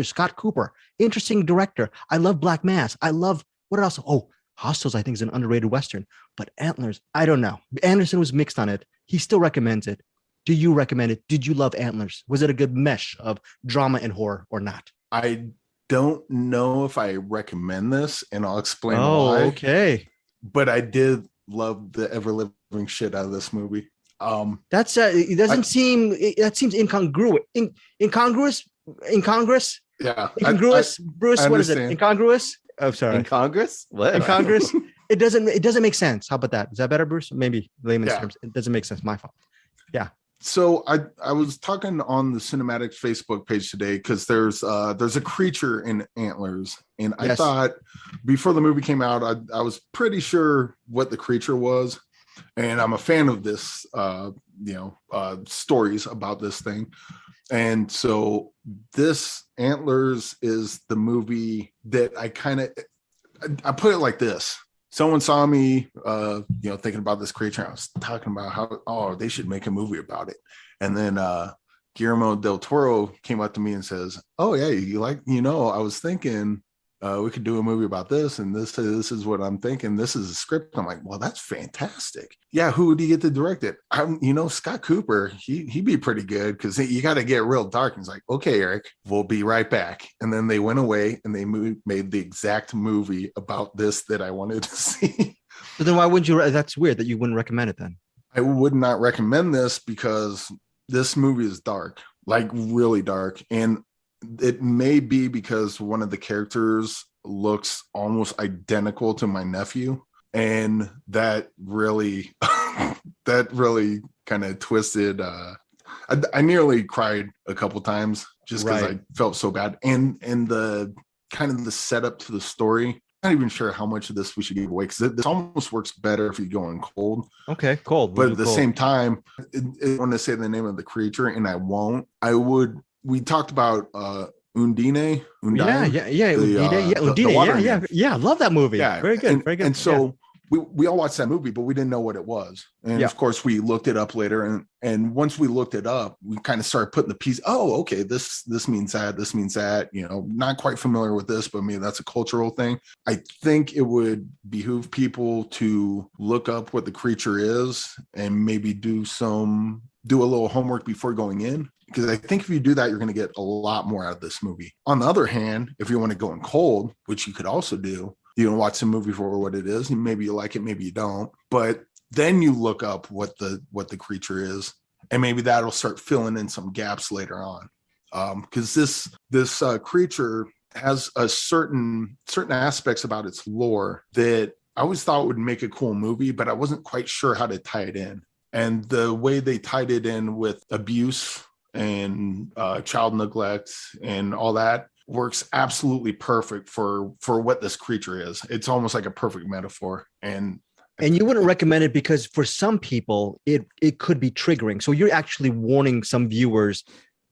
Scott Cooper, interesting director. I love Black Mass. I love what else? Oh, Hostiles, I think, is an underrated Western, but Antlers, I don't know. Anderson was mixed on it. He still recommends it. Do you recommend it? Did you love Antlers? Was it a good mesh of drama and horror or not? I don't know if I recommend this, and I'll explain why. Oh, okay. But I did love the ever-living shit out of this movie. That seems incongruous. Incongruous? Yeah. Incongruous? Bruce, what is it? Incongruous? Oh, sorry. In Congress? What? In Congress? It doesn't make sense. How about that? Is that better, Bruce? Maybe layman's terms. It doesn't make sense. My fault. Yeah. So I was talking on the Cinematics Facebook page today because there's a creature in Antlers, and I thought before the movie came out, I was pretty sure what the creature was, and I'm a fan of this stories about this thing. And so this Antlers is the movie that I put it like this. Someone saw me, thinking about this creature. I was talking about how, they should make a movie about it. And then Guillermo del Toro came up to me and says, oh yeah, I was thinking we could do a movie about this, and this is what I'm thinking. This is a script. I'm like, well, that's fantastic. Yeah, who would you get to direct it? Scott Cooper. He'd be pretty good because you got to get real dark. And he's like, okay, Eric, we'll be right back. And then they went away and they made the exact movie about this that I wanted to see. So then why wouldn't you? That's weird that you wouldn't recommend it then. I would not recommend this because this movie is dark, like really dark, and it may be because one of the characters looks almost identical to my nephew, and that really kind of twisted. I nearly cried a couple times just because I felt so bad, and the kind of the setup to the story. I'm not even sure how much of this we should give away because this almost works better if you go in cold. Okay, cold. But at the same time, I want to say the name of the creature, and I won't. I would. We talked about Undine. Undine, yeah. Love that movie. Yeah, very good, very good. And so we all watched that movie, but we didn't know what it was. And of course, we looked it up later. And once we looked it up, we kind of started putting the piece. Oh, okay, this means that. This means that. Not quite familiar with this, but maybe that's a cultural thing. I think it would behoove people to look up what the creature is and maybe do a little homework before going in. Because I think if you do that, you're going to get a lot more out of this movie. On the other hand, if you want to go in cold, which you could also do, you can watch the movie for what it is. And maybe you like it, maybe you don't. But then you look up what the creature is, and maybe that'll start filling in some gaps later on. Because this creature has a certain aspects about its lore that I always thought would make a cool movie, but I wasn't quite sure how to tie it in. And the way they tied it in with abuse and child neglect and all that works absolutely perfect for what this creature is. It's almost like a perfect metaphor. And you wouldn't recommend it because for some people it could be triggering. So you're actually warning some viewers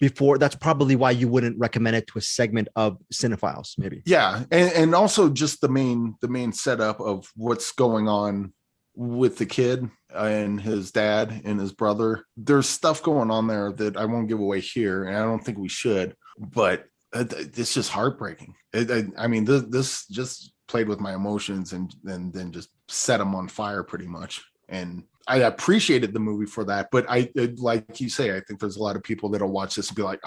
before. That's probably why you wouldn't recommend it to a segment of cinephiles, maybe. Yeah, and also just the main setup of what's going on with the kid and his dad and his brother. There's stuff going on there that I won't give away here, and I don't think we should, but it's just heartbreaking. This just played with my emotions and then just set them on fire pretty much. And I appreciated the movie for that, but like you say, I think there's a lot of people that'll watch this and be like,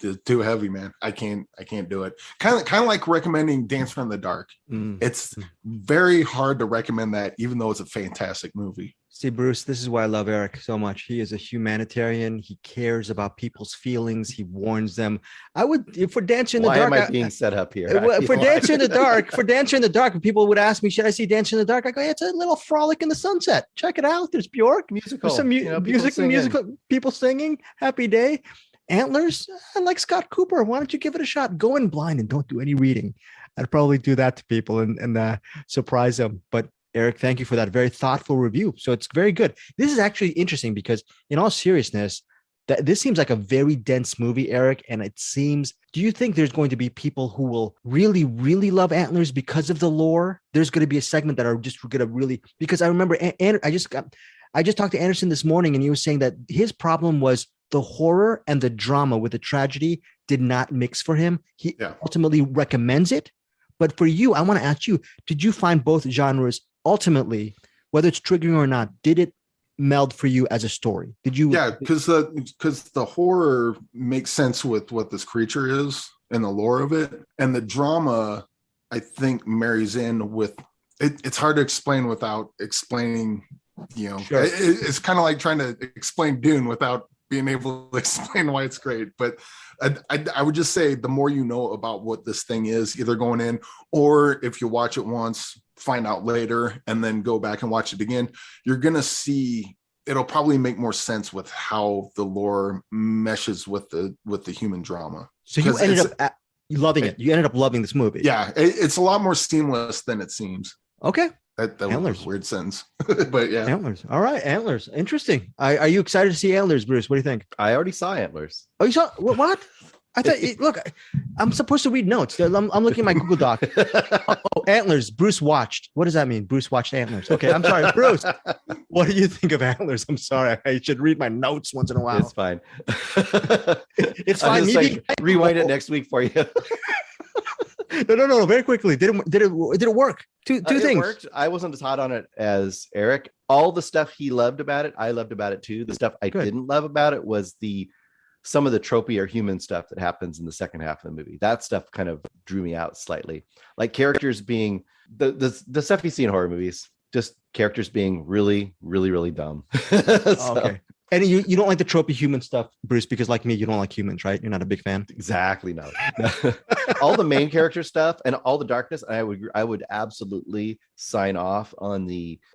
it's too heavy, man. I can't do it. Kind of like recommending Dancer in the Dark. It's very hard to recommend that, even though it's a fantastic movie. See, Bruce, this is why I love Eric so much. He is a humanitarian. He cares about people's feelings. He warns them. For Dancer in the Dark. Why am I being set up here? For Dancer in the Dark, when people would ask me, should I see Dancer in the Dark? I go, yeah, it's a little frolic in the sunset. Check it out. There's Bjork. Musical. There's some musical, people singing. Happy day. Antlers. I like Scott Cooper. Why don't you give it a shot? Go in blind and don't do any reading. I'd probably do that to people and surprise them. But Eric, thank you for that very thoughtful review. So it's very good. This is actually interesting because, in all seriousness, this seems like a very dense movie, Eric. And it seems, do you think there's going to be people who will really, really love Antlers because of the lore? There's going to be a segment that are just going to really, because I remember, I just talked to Anderson this morning, and he was saying that his problem was the horror and the drama with the tragedy did not mix for him. He ultimately recommends it. But for you, I want to ask you, did you find both genres ultimately, whether it's triggering or not, did it meld for you as a story? Did you? Yeah, because the horror makes sense with what this creature is and the lore of it, and the drama, I think, marries in with it. It's hard to explain without explaining. Sure. It's kind of like trying to explain Dune without being able to explain why it's great. But I would just say the more you know about what this thing is, either going in or if you watch it once, find out later, and then go back and watch it again, you're going to see it'll probably make more sense with how the lore meshes with the human drama. So you ended up loving it. You ended up loving this movie. Yeah, it's a lot more seamless than it seems. Okay. That was a weird sentence. But yeah. Antlers. All right, Antlers. Interesting. Are you excited to see Antlers, Bruce? What do you think? I already saw Antlers. Oh, you saw what? I thought, look, I'm supposed to read notes. I'm looking at my Google Doc. Antlers. Bruce watched. What does that mean? Bruce watched Antlers. Okay, I'm sorry, Bruce. What do you think of Antlers? I'm sorry. I should read my notes once in a while. It's fine. It's fine. Rewind it next week for you. No. Very quickly. Did it work? Two things. It worked. I wasn't as hot on it as Eric. All the stuff he loved about it, I loved about it too. The stuff I didn't love about it was some of the tropey or human stuff that happens in the second half of the movie. That stuff kind of drew me out slightly. Like characters being the stuff you see in horror movies, just characters being really, really, really dumb. Okay. And you don't like the tropey human stuff, Bruce, because like me, you don't like humans, right? You're not a big fan. Exactly. No. All the main character stuff and all the darkness, I would absolutely sign off on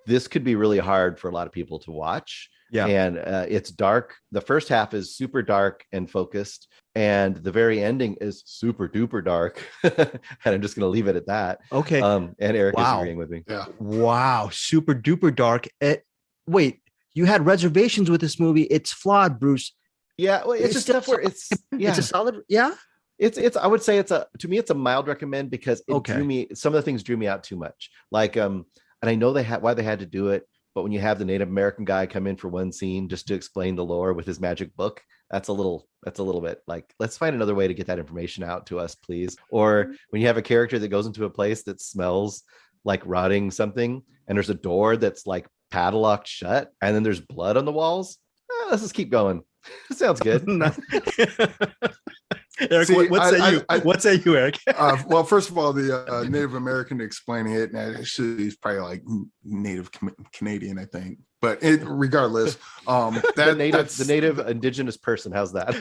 this could be really hard for a lot of people to watch. Yeah. And it's dark. The first half is super dark and focused, and the very ending is super duper dark. And I'm just going to leave it at that. Okay. And Eric is agreeing with me. Yeah. Wow. Super duper dark. Wait, you had reservations with this movie. It's flawed, Bruce. Yeah. Well, it's just stuff where it's a solid. Yeah. It's I would say to me it's a mild recommend because it drew me, some of the things drew me out too much. Like and I know why they had to do it. But when you have the Native American guy come in for one scene just to explain the lore with his magic book, that's a little bit like, let's find another way to get that information out to us, please. Or when you have a character that goes into a place that smells like rotting something, and there's a door that's like padlocked shut, and then there's blood on the walls. Let's just keep going. Sounds good. Eric, what say you, Eric? Well, first of all, the Native American explaining it, and actually he's probably like Native Canadian, I think. But regardless, the native indigenous person, how's that?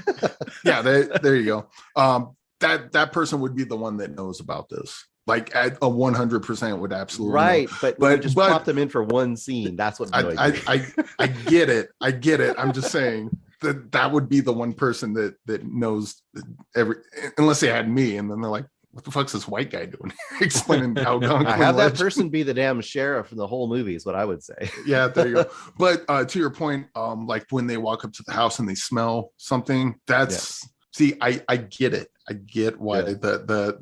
Yeah, there you go. That person would be the one that knows about this. Like at a 100% would absolutely right, know. but just pop them in for one scene. That's what annoys me. I get it. I'm just saying that would be the one person that knows unless they had me, and then they're like, what the fuck's this white guy doing explaining how I have that person be the damn sheriff in the whole movie is what I would say. Yeah, there you go. But to your point, like when they walk up to the house and they smell something, that's See, I get it. I get why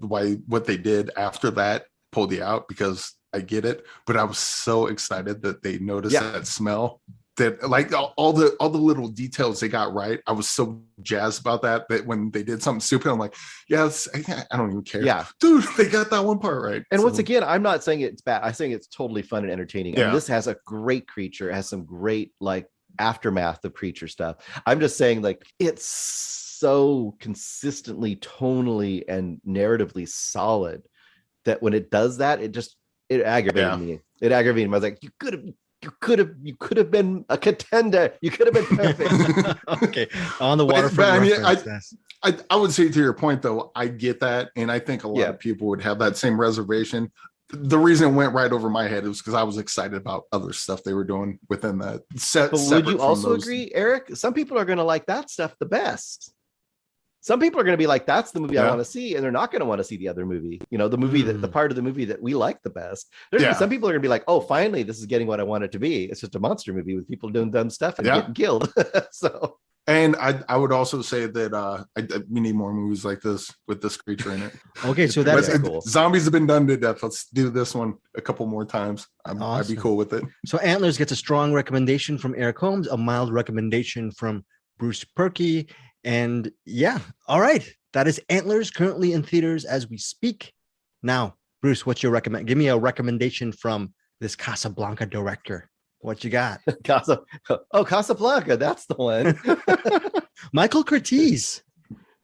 why what they did after that pulled you out, because I get it. But I was so excited that they noticed that smell, that like all the little details they got right. I was so jazzed about that when they did something stupid, I'm like, yes, I don't even care. Yeah, dude, they got that one part right. And once again, I'm not saying it's bad. I'm saying it's totally fun and entertaining. Yeah. And this has a great creature. It has some great like aftermath of creature stuff. I'm just saying, like, it's so consistently, tonally, and narratively solid that when it does that, it aggravated me. It aggravated me. I was like, you could have been a contender. You could have been perfect. Okay, on the waterfront. I would say, to your point though, I get that, and I think a lot of people would have that same reservation. The reason it went right over my head was because I was excited about other stuff they were doing within that set. But would you also agree, Eric? Some people are going to like that stuff the best. Some people are going to be like, that's the movie I want to see, and they're not going to want to see the other movie. You know, the movie the part of the movie that we like the best. Some people are going to be like, oh, finally, this is getting what I want it to be. It's just a monster movie with people doing dumb stuff and getting killed. So. And I would also say that we need more movies like this with this creature in it. Okay, so that's cool. Zombies have been done to death. Let's do this one a couple more times. I'd be cool with it. So Antlers gets a strong recommendation from Eric Holmes, a mild recommendation from Bruce Perky. And yeah, all right. That is Antlers, currently in theaters as we speak. Now, Bruce, what's your recommend? Give me a recommendation from this Casablanca director. What you got? Casablanca, that's the one. Michael Curtiz.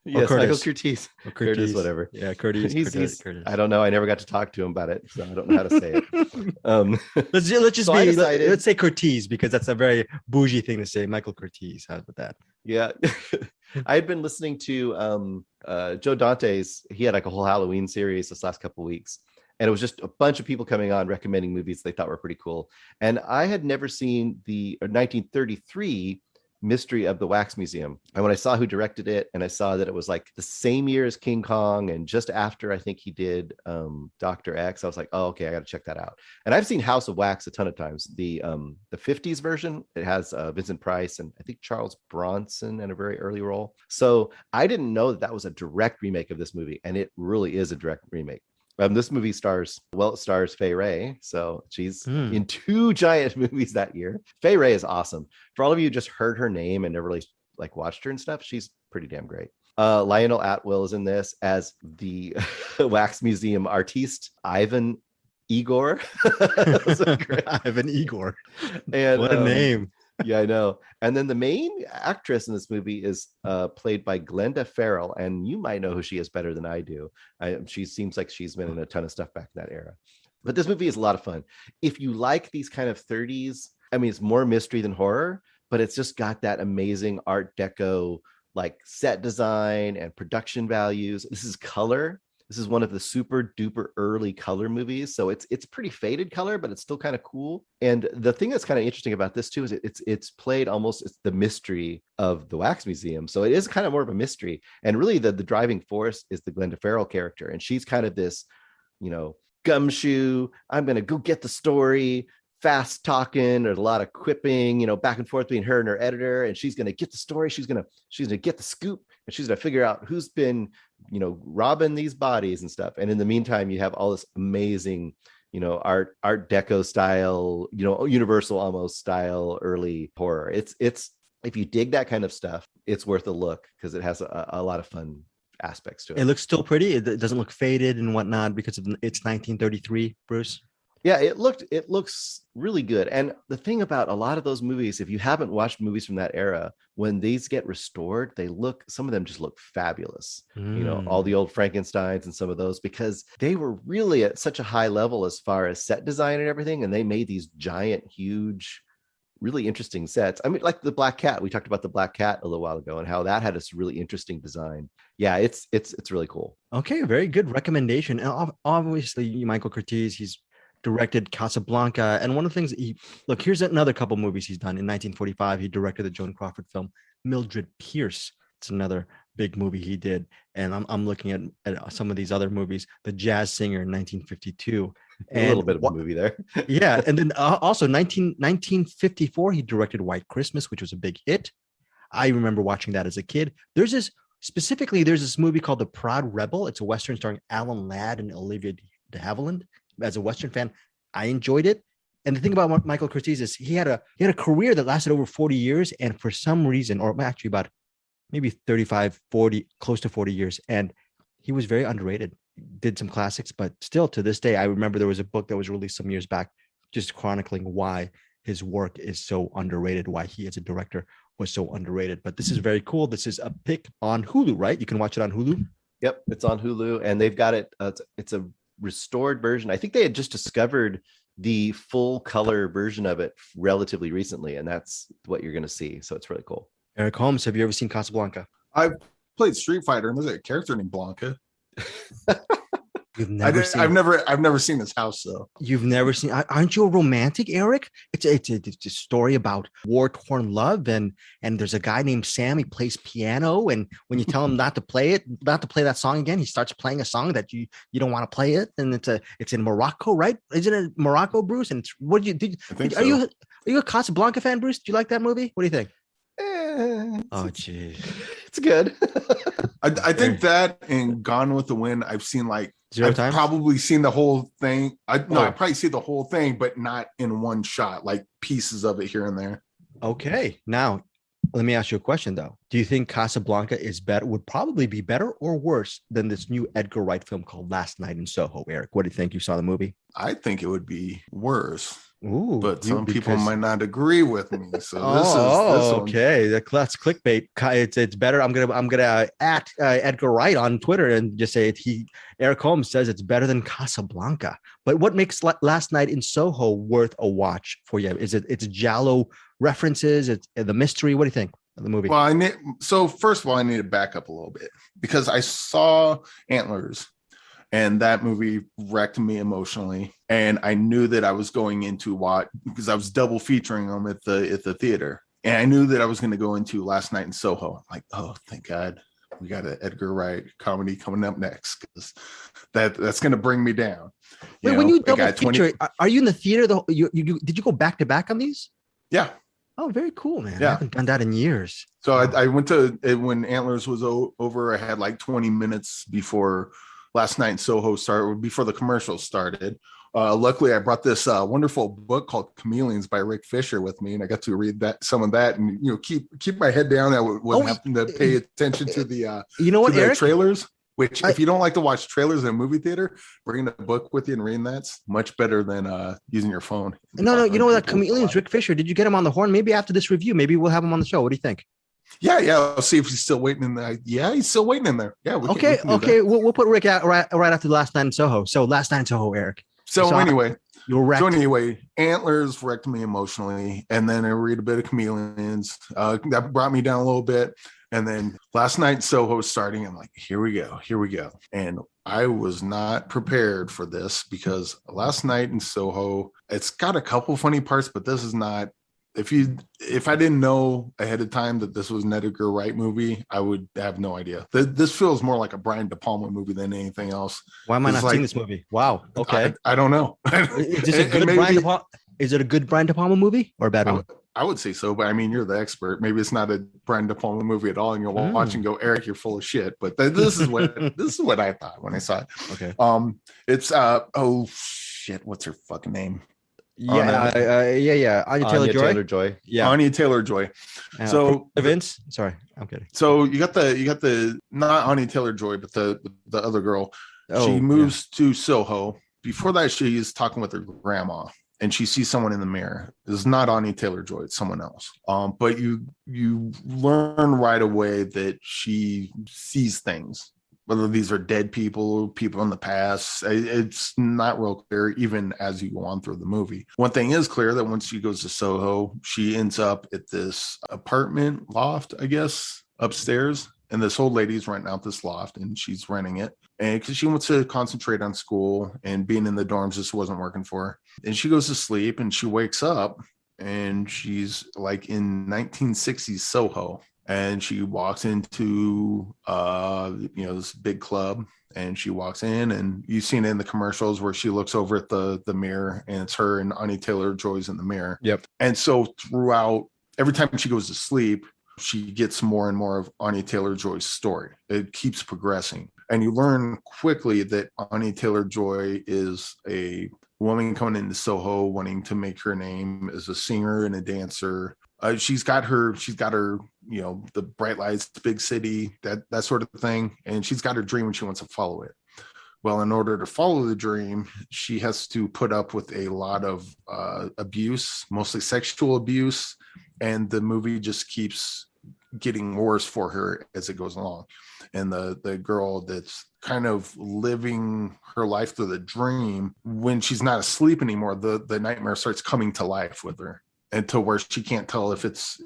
Yes, Michael Curtiz. Curtiz, whatever. Yeah, Curtiz. He's I don't know. I never got to talk to him about it, so I don't know how to say it. Let's say Curtiz, because that's a very bougie thing to say. Michael Curtiz. How about that? Yeah. I had been listening to Joe Dante's. He had like a whole Halloween series this last couple of weeks. And it was just a bunch of people coming on recommending movies they thought were pretty cool. And I had never seen the 1933 Mystery of the Wax Museum. And when I saw who directed it, and I saw that it was like the same year as King Kong, and just after I think he did Dr. X, I was like, oh, okay, I got to check that out. And I've seen House of Wax a ton of times. The 50s version, it has Vincent Price and I think Charles Bronson in a very early role. So I didn't know that was a direct remake of this movie. And it really is a direct remake. This movie stars Fay Wray. So she's in 2 giant movies that year. Fay Wray is awesome. For all of you who just heard her name and never really like watched her and stuff, she's pretty damn great. Lionel Atwill is in this as the Wax Museum artiste, Ivan Igor. Ivan Igor. And what a name. Yeah, I know. And then the main actress in this movie is played by Glenda Farrell, and you might know who she is better than I do. She seems like she's been in a ton of stuff back in that era. But this movie is a lot of fun. If you like these kind of 30s, I mean, it's more mystery than horror, but it's just got that amazing Art Deco like set design and production values. This is color. This is one of the super duper early color movies. So it's pretty faded color, but it's still kind of cool. And the thing that's kind of interesting about this too is it's played almost it's the mystery of the Wax Museum. So it is kind of more of a mystery. And really the driving force is the Glenda Farrell character. And she's kind of this, you know, gumshoe, I'm going to go get the story, fast talking. There's a lot of quipping, you know, back and forth between her and her editor. And she's going to get the story. She's going to get the scoop, and she's going to figure out who's been, you know, robbing these bodies and stuff. And in the meantime, you have all this amazing, you know, art deco style, you know, Universal almost style early horror. It's if you dig that kind of stuff, it's worth a look because it has a lot of fun aspects to it. It looks still pretty. It doesn't look faded and whatnot because it's 1933, Bruce. Yeah, it looks really good. And the thing about a lot of those movies, if you haven't watched movies from that era, when these get restored, some of them just look fabulous. You know, all the old Frankensteins and some of those, because they were really at such a high level as far as set design and everything. And they made these giant, huge, really interesting sets. I mean, like the Black Cat. We talked about the Black Cat a little while ago and how that had this really interesting design. Yeah, it's really cool. Okay, very good recommendation. And obviously, Michael Curtiz, he's directed Casablanca, and one of the things here's another couple movies he's done. In 1945 he directed the Joan Crawford film Mildred Pierce. It's another big movie he did. And I'm looking at some of these other movies. The Jazz Singer in 1952, a little bit of a movie there. Yeah. And then also 1954 he directed White Christmas, which was a big hit. I remember watching that as a kid. There's this Specifically, there's this movie called The Proud Rebel. It's a Western starring Alan Ladd and Olivia de Havilland. As a Western fan, I enjoyed it. And the thing about Michael Curtiz is he had a career that lasted over 40 years. And for some reason, or actually about maybe 35, 40, close to 40 years. And he was very underrated, did some classics, but still to this day, I remember there was a book that was released some years back, just chronicling why his work is so underrated, why he as a director was so underrated. But this is very cool. This is a pick on Hulu, right? You can watch it on Hulu. Yep, it's on Hulu, and they've got it. It's a restored version. I think they had just discovered the full color version of it relatively recently, and that's what you're going to see. So it's really cool. Eric Holmes, have you ever seen Casablanca? I've played Street Fighter, and there's a character named Blanca. I've never seen this house though. You've never seen? Aren't you a romantic, Eric? It's a story about war-torn love, and there's a guy named Sam. He plays piano, and when you tell him not to play that song again, he starts playing a song that you don't want to play it, and it's in Morocco, right? Isn't it Morocco, Bruce? And what did you? Are you a Casablanca fan, Bruce? Do you like that movie? What do you think? Oh, geez, it's good. I think that and Gone with the Wind, I've seen like zero times. Probably seen the whole thing. I probably see the whole thing, but not in one shot, like pieces of it here and there. Okay, now let me ask you a question though. Do you think Casablanca would probably be better or worse than this new Edgar Wright film called Last Night in Soho? Eric, what do you think? You saw the movie? I think it would be worse. Ooh, but some people might not agree with me. So okay. That's clickbait. It's better. I'm gonna at Edgar Wright on Twitter and just say Eric Holmes says it's better than Casablanca. But what makes Last Night in Soho worth a watch for you? Is it's Giallo references? It's the mystery. What do you think of the movie? Well, first of all, I need to back up a little bit because I saw Antlers. And that movie wrecked me emotionally. And I knew that I was going into because I was double featuring them at the theater. And I knew that I was going to go into Last Night in Soho. I'm like, oh, thank God. We got an Edgar Wright comedy coming up next because that's going to bring me down. Wait, when you double feature, are you in the theater? Did you go back to back on these? Yeah. Oh, very cool, man. Yeah. I haven't done that in years. So I went to when Antlers was over. I had like 20 minutes before Last Night in Soho started, before the commercials started. Luckily, I brought this wonderful book called Chameleons by Ric Fischer with me, and I got to read some of that, and keep my head down. I wasn't having to pay attention to the Eric? trailers. Which, if you don't like to watch trailers in a movie theater, bringing a book with you and reading that's much better than using your phone. No, you know that Chameleons, Ric Fischer. Did you get him on the horn? Maybe after this review, maybe we'll have him on the show. What do you think? Yeah. I'll see if he's still waiting in there. Yeah, he's still waiting in there. Yeah. Okay. We'll put Rick out right after Last Night in Soho. So Last Night in Soho, Eric. So anyway, you're wrecked. So anyway, Antlers wrecked me emotionally, and then I read a bit of Chameleons. That brought me down a little bit, and then Last Night in Soho starting. I'm like, here we go, and I was not prepared for this because Last Night in Soho, it's got a couple funny parts, but this is not. If I didn't know ahead of time that this was an Edgar Wright movie, I would have no idea. This feels more like a Brian De Palma movie than anything else. Why am I not seeing this movie? Wow. Okay. I don't know. Is it a good Brian De Palma movie or a bad one? I would say so, but I mean, you're the expert. Maybe it's not a Brian De Palma movie at all, and you'll watch and go, Eric, you're full of shit. But this is what I thought when I saw it. Okay. It's oh shit, what's her fucking name? Yeah. Anya Taylor-Joy. Yeah, Anya Taylor-Joy. So Vince. Sorry, I'm kidding. So you got the not Anya Taylor-Joy, but the other girl. She moves to Soho. Before that, she's talking with her grandma, and she sees someone in the mirror. It's not Anya Taylor-Joy; it's someone else. But you learn right away that she sees things. Whether these are dead people in the past, it's not real clear even as you go on through the movie. One thing is clear that once she goes to Soho, she ends up at this apartment loft, I guess, upstairs. And this old lady's renting out this loft and she's renting it. And because she wants to concentrate on school and being in the dorms just wasn't working for her. And she goes to sleep and she wakes up and she's like in 1960s Soho. And she walks into, this big club, and she walks in, and you've seen it in the commercials where she looks over at the mirror, and it's her and Anya Taylor-Joy's in the mirror. Yep. And so throughout, every time she goes to sleep, she gets more and more of Anya Taylor-Joy's story. It keeps progressing. And you learn quickly that Anya Taylor-Joy is a woman coming into Soho wanting to make her name as a singer and a dancer. She's got her, the bright lights, big city, that sort of thing. And she's got her dream and she wants to follow it. Well, in order to follow the dream, she has to put up with a lot of abuse, mostly sexual abuse. And the movie just keeps getting worse for her as it goes along. And the girl that's kind of living her life through the dream, when she's not asleep anymore, the nightmare starts coming to life with her, and to where she can't tell if it's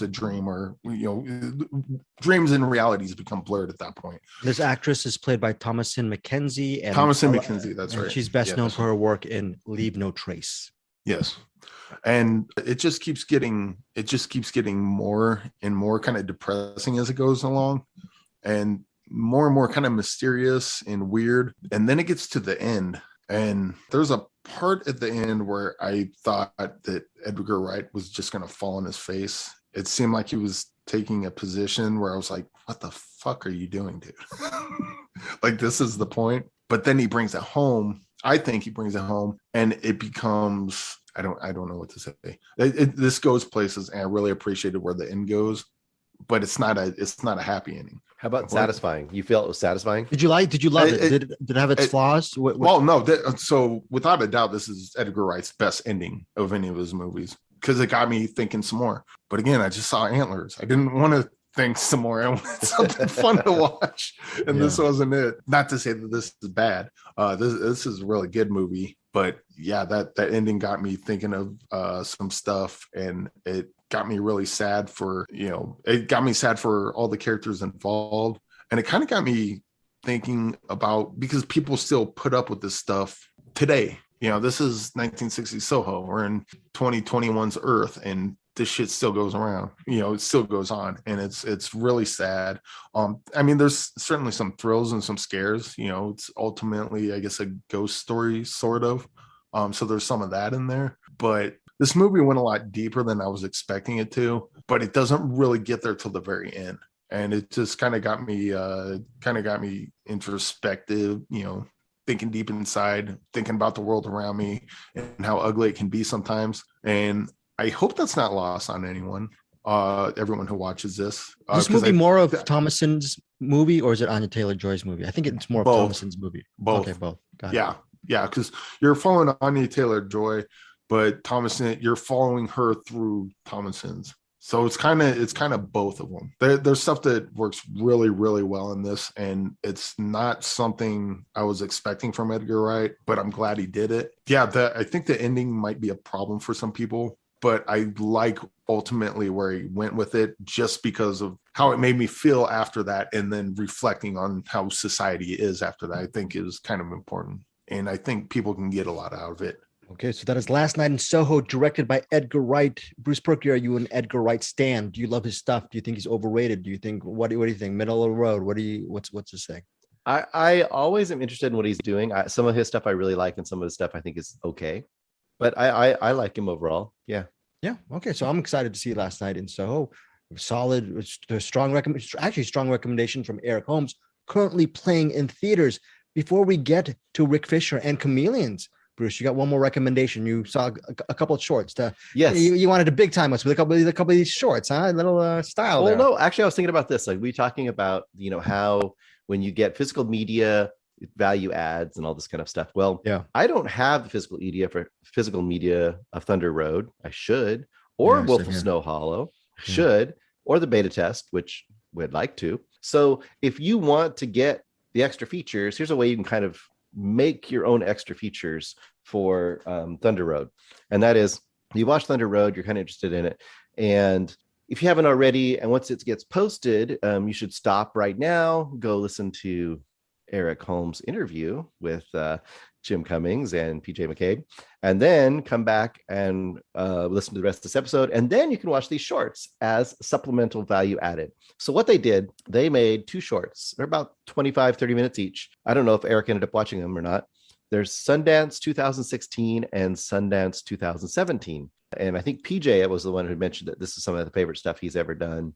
a dream or, dreams and realities become blurred at that point. This actress is played by Thomasin McKenzie. That's right. She's best known for her work in Leave No Trace. Yes. And it just keeps getting more and more kind of depressing as it goes along, and more kind of mysterious and weird. And then it gets to the end, and there's a part at the end where I thought that Edgar Wright was just going to fall on his face. It seemed like he was taking a position where I was like, what the fuck are you doing, dude? Like, this is the point. But then he brings it home. I think he brings it home, and it becomes, I don't know what to say. This goes places, and I really appreciated where the end goes, but it's not a happy ending. How about satisfying? You feel it was satisfying? Did you love it? Did it have its flaws? Well, no. So without a doubt, this is Edgar Wright's best ending of any of his movies, because it got me thinking some more. But again, I just saw Antlers. I didn't want to think some more. I wanted something fun to watch, and this wasn't it. Not to say that this is bad. This is a really good movie, but yeah, that ending got me thinking of some stuff, and it got me really sad for all the characters involved, and it kind of got me thinking about, because people still put up with this stuff today. This is 1960 Soho. We're in 2021's Earth, and this shit still goes around. It still goes on, and it's really sad. There's certainly some thrills and some scares. It's ultimately, I guess, a ghost story, sort of. So there's some of that in there, but this movie went a lot deeper than I was expecting it to, but it doesn't really get there till the very end. And it just kind of got me introspective, thinking deep inside, thinking about the world around me and how ugly it can be sometimes. And I hope that's not lost on everyone who watches this. Is this movie more of Thomasin's movie, or is it Anya Taylor-Joy's movie? I think it's more of Thomasin's movie. Both. Okay, both. Got it. Yeah, because you're following Anya Taylor-Joy, but Thomasin, you're following her through Thomasin's. So it's kind of both of them. There's stuff that works really, really well in this, and it's not something I was expecting from Edgar Wright, but I'm glad he did it. Yeah, I think the ending might be a problem for some people, but I like ultimately where he went with it, just because of how it made me feel after that, and then reflecting on how society is after that, I think is kind of important. And I think people can get a lot out of it. Okay, so that is Last Night in Soho, directed by Edgar Wright. Bruce Perky, are you an Edgar Wright stan? Do you love his stuff? Do you think he's overrated? Do you think what do you think? Middle of the road? What's his thing? I always am interested in what he's doing. Some of his stuff I really like, and some of his stuff I think is okay. But I like him overall. Yeah. Yeah. Okay. So I'm excited to see Last Night in Soho. Solid, strong recommendation from Eric Holmes, currently playing in theaters. Before we get to Ric Fischer and Chameleons, Bruce, you got one more recommendation. You saw a couple of shorts. Yes, you wanted to big time us with a couple of these shorts, huh? A little style. Well, no, actually, I was thinking about this. Like, we talking about how when you get physical media value adds and all this kind of stuff. Well, yeah, I don't have the physical media of Thunder Road. I should, or Wolf of Snow Hollow. Should, or the beta test, which we'd like to. So if you want to get the extra features, here's a way you can kind of make your own extra features for Thunder Road. And that is, you watch Thunder Road, you're kind of interested in it. And if you haven't already, and once it gets posted, you should stop right now, go listen to Eric Holmes' interview with Jim Cummings and PJ McCabe, and then come back and listen to the rest of this episode. And then you can watch these shorts as supplemental value added. So what they did, they made 2 shorts. They're about 25, 30 minutes each. I don't know if Eric ended up watching them or not. There's Sundance 2016 and Sundance 2017. And I think PJ was the one who mentioned that this is some of the favorite stuff he's ever done.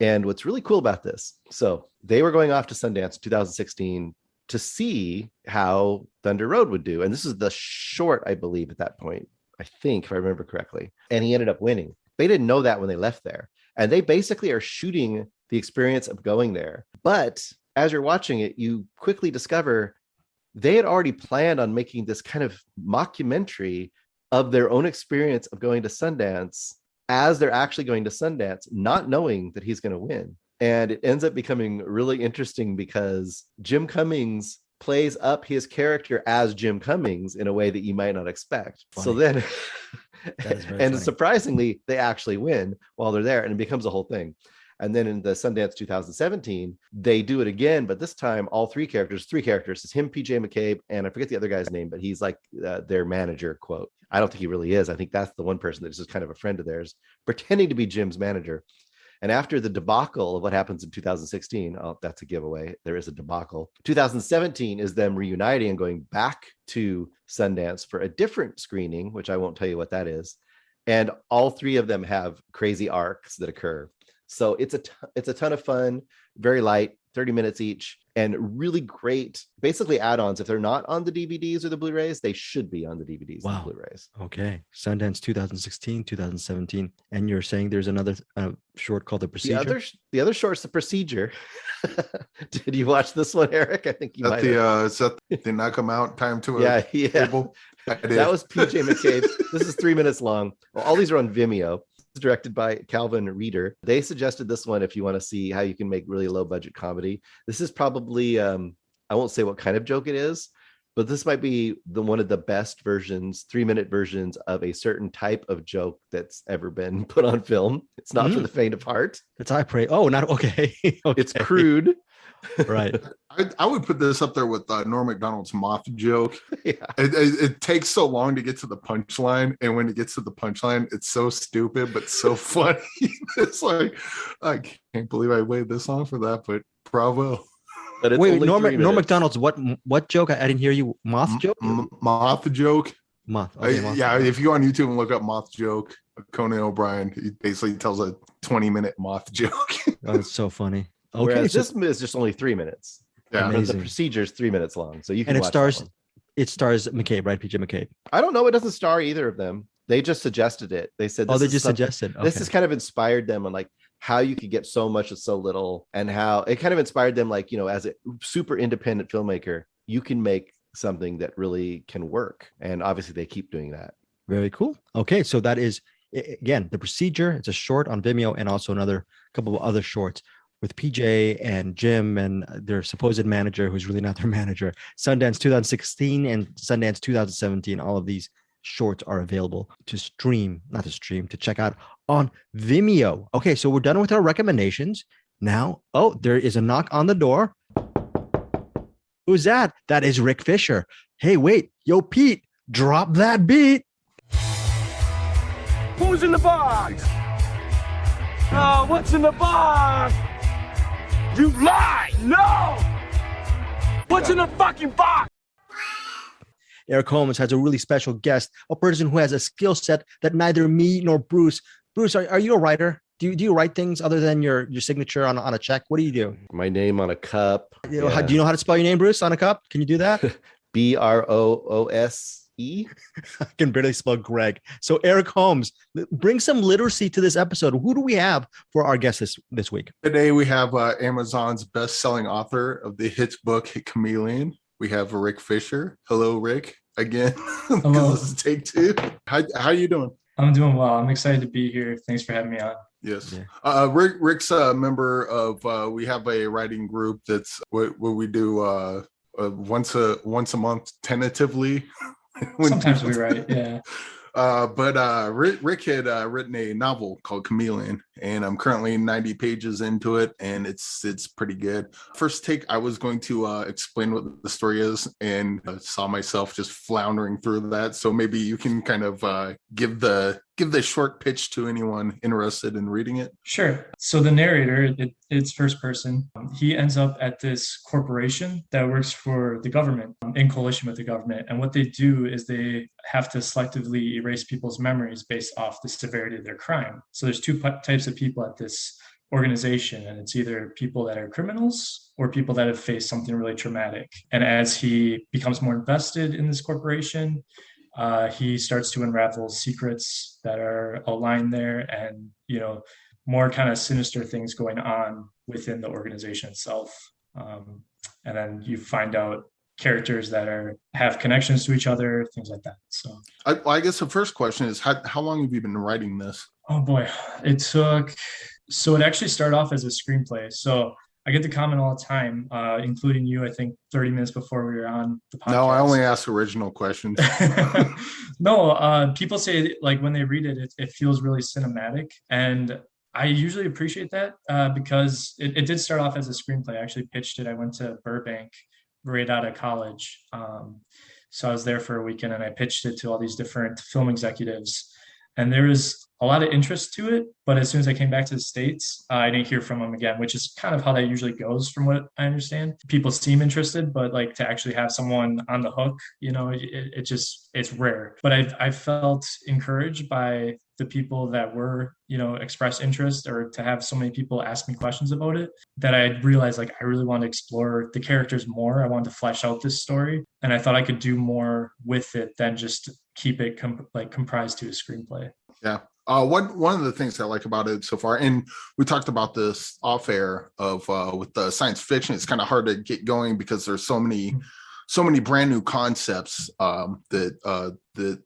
And what's really cool about this, so they were going off to Sundance 2016 to see how Thunder Road would do. And this is the short, I believe, at that point, I think, if I remember correctly. And he ended up winning. They didn't know that when they left there. And they basically are shooting the experience of going there. But as you're watching it, you quickly discover they had already planned on making this kind of mockumentary of their own experience of going to Sundance as they're actually going to Sundance, not knowing that he's going to win. And it ends up becoming really interesting because Jim Cummings plays up his character as Jim Cummings in a way that you might not expect. Funny. So then, and funny. Surprisingly, they actually win while they're there, and it becomes a whole thing. And then in the Sundance 2017, they do it again, but this time all three characters, is him, PJ McCabe, and I forget the other guy's name, but he's like their manager, quote. I don't think he really is. I think that's the one person that's just kind of a friend of theirs, pretending to be Jim's manager. And after the debacle of what happens in 2016, that's a giveaway. There is a debacle. 2017 is them reuniting and going back to Sundance for a different screening, which I won't tell you what that is. And all three of them have crazy arcs that occur. So it's a ton of fun, very light, 30 minutes each, and really great, basically add-ons. If they're not on the DVDs or the Blu-rays, they should be on the DVDs and the Blu-rays. Okay. Sundance 2016, 2017. And you're saying there's another short called The Procedure? The other short's The Procedure. Did you watch this one, Eric? I think you might have. Is that did not come out time to yeah. table? That was PJ McCabe. This is 3 minutes long. Well, all these are on Vimeo. It's directed by Calvin Reeder. They suggested this one if you want to see how you can make really low budget comedy. This is probably, I won't say what kind of joke it is, but this might be one of the best versions, 3-minute versions of a certain type of joke that's ever been put on film. It's not for the faint of heart. It's I pray. Oh, not okay. Okay. It's crude. Right. I would put this up there with Norm Macdonald's moth joke. Yeah. It takes so long to get to the punchline, and when it gets to the punchline, it's so stupid but so funny. It's like, I can't believe I waited this long for that, but bravo. But it's wait, Norm Macdonald's what joke? I didn't hear you. Moth joke? Moth joke. Moth. Okay, moth. Yeah, if you go on YouTube and look up moth joke, Conan O'Brien, he basically tells a 20-minute moth joke. Oh, it's so funny. Okay, whereas this is just only 3 minutes. Yeah, the Procedure is 3 minutes long, so you can. And watch it stars McCabe, right? PJ McCabe. I don't know. It doesn't star either of them. They just suggested it. They said, they just suggested. Okay. This has kind of inspired them on like how you could get so much with so little, and how it kind of inspired them, like, as a super independent filmmaker, you can make something that really can work. And obviously, they keep doing that. Very cool. Okay, so that is again The Procedure. It's a short on Vimeo, and also another couple of other shorts with PJ and Jim and their supposed manager, who's really not their manager. Sundance 2016 and Sundance 2017. All of these shorts are available to check out on Vimeo. Okay, so we're done with our recommendations. Now, there is a knock on the door. Who's that? That is Ric Fischer. Hey, wait. Yo, Pete, drop that beat. Who's in the box? Oh, what's in the box? You lie! No! What's in the fucking box? Eric Holmes has a really special guest, a person who has a skill set that neither me nor Bruce. Bruce, are you a writer? Do you write things other than your signature on a check? What do you do? My name on a cup. Do you know how to spell your name, Bruce, on a cup? Can you do that? Broose. I can barely spell Greg. So Eric Holmes, bring some literacy to this episode. Who do we have for our guest this week? Today we have Amazon's best-selling author of the hit book Chameleon. We have Ric Fischer. Hello, Rick. Again. Hello. This is take two. How you doing? I'm doing well. I'm excited to be here. Thanks for having me on. Yes. Yeah. Rick's a member of. We have a writing group that's what we do once a month tentatively. Sometimes we write, yeah. But Rick had written a novel called Chameleon, and I'm currently 90 pages into it, and it's pretty good. First take, I was going to explain what the story is, and saw myself just floundering through that. So maybe you can kind of give the give the short pitch to anyone interested in reading it? Sure. So the narrator, it's first person. He ends up at this corporation that works for the government, in coalition with the government. And what they do is they have to selectively erase people's memories based off the severity of their crime. So there's two types of people at this organization, and it's either people that are criminals or people that have faced something really traumatic. And as he becomes more invested in this corporation, he starts to unravel secrets that are aligned there, and more kind of sinister things going on within the organization itself. And then you find out characters that have connections to each other, things like that. So I guess the first question is, how long have you been writing this? Oh boy, it actually started off as a screenplay. So I get the comment all the time, including you, I think 30 minutes before we were on the podcast. No, I only ask original questions. No, people say like when they read it, it feels really cinematic. And I usually appreciate that because it did start off as a screenplay. I actually pitched it. I went to Burbank right out of college. So I was there for a weekend and I pitched it to all these different film executives. And there was a lot of interest to it, but as soon as I came back to the States, I didn't hear from them again, which is kind of how that usually goes from what I understand. People seem interested, but like to actually have someone on the hook, it's rare. But I felt encouraged by the people that were, express interest, or to have so many people ask me questions about it, that I realized like I really want to explore the characters more. I wanted to flesh out this story, and I thought I could do more with it than just keep it comprised to a screenplay. Yeah. One of the things I like about it so far, and we talked about this off air with the science fiction, it's kind of hard to get going because there's so many brand new concepts that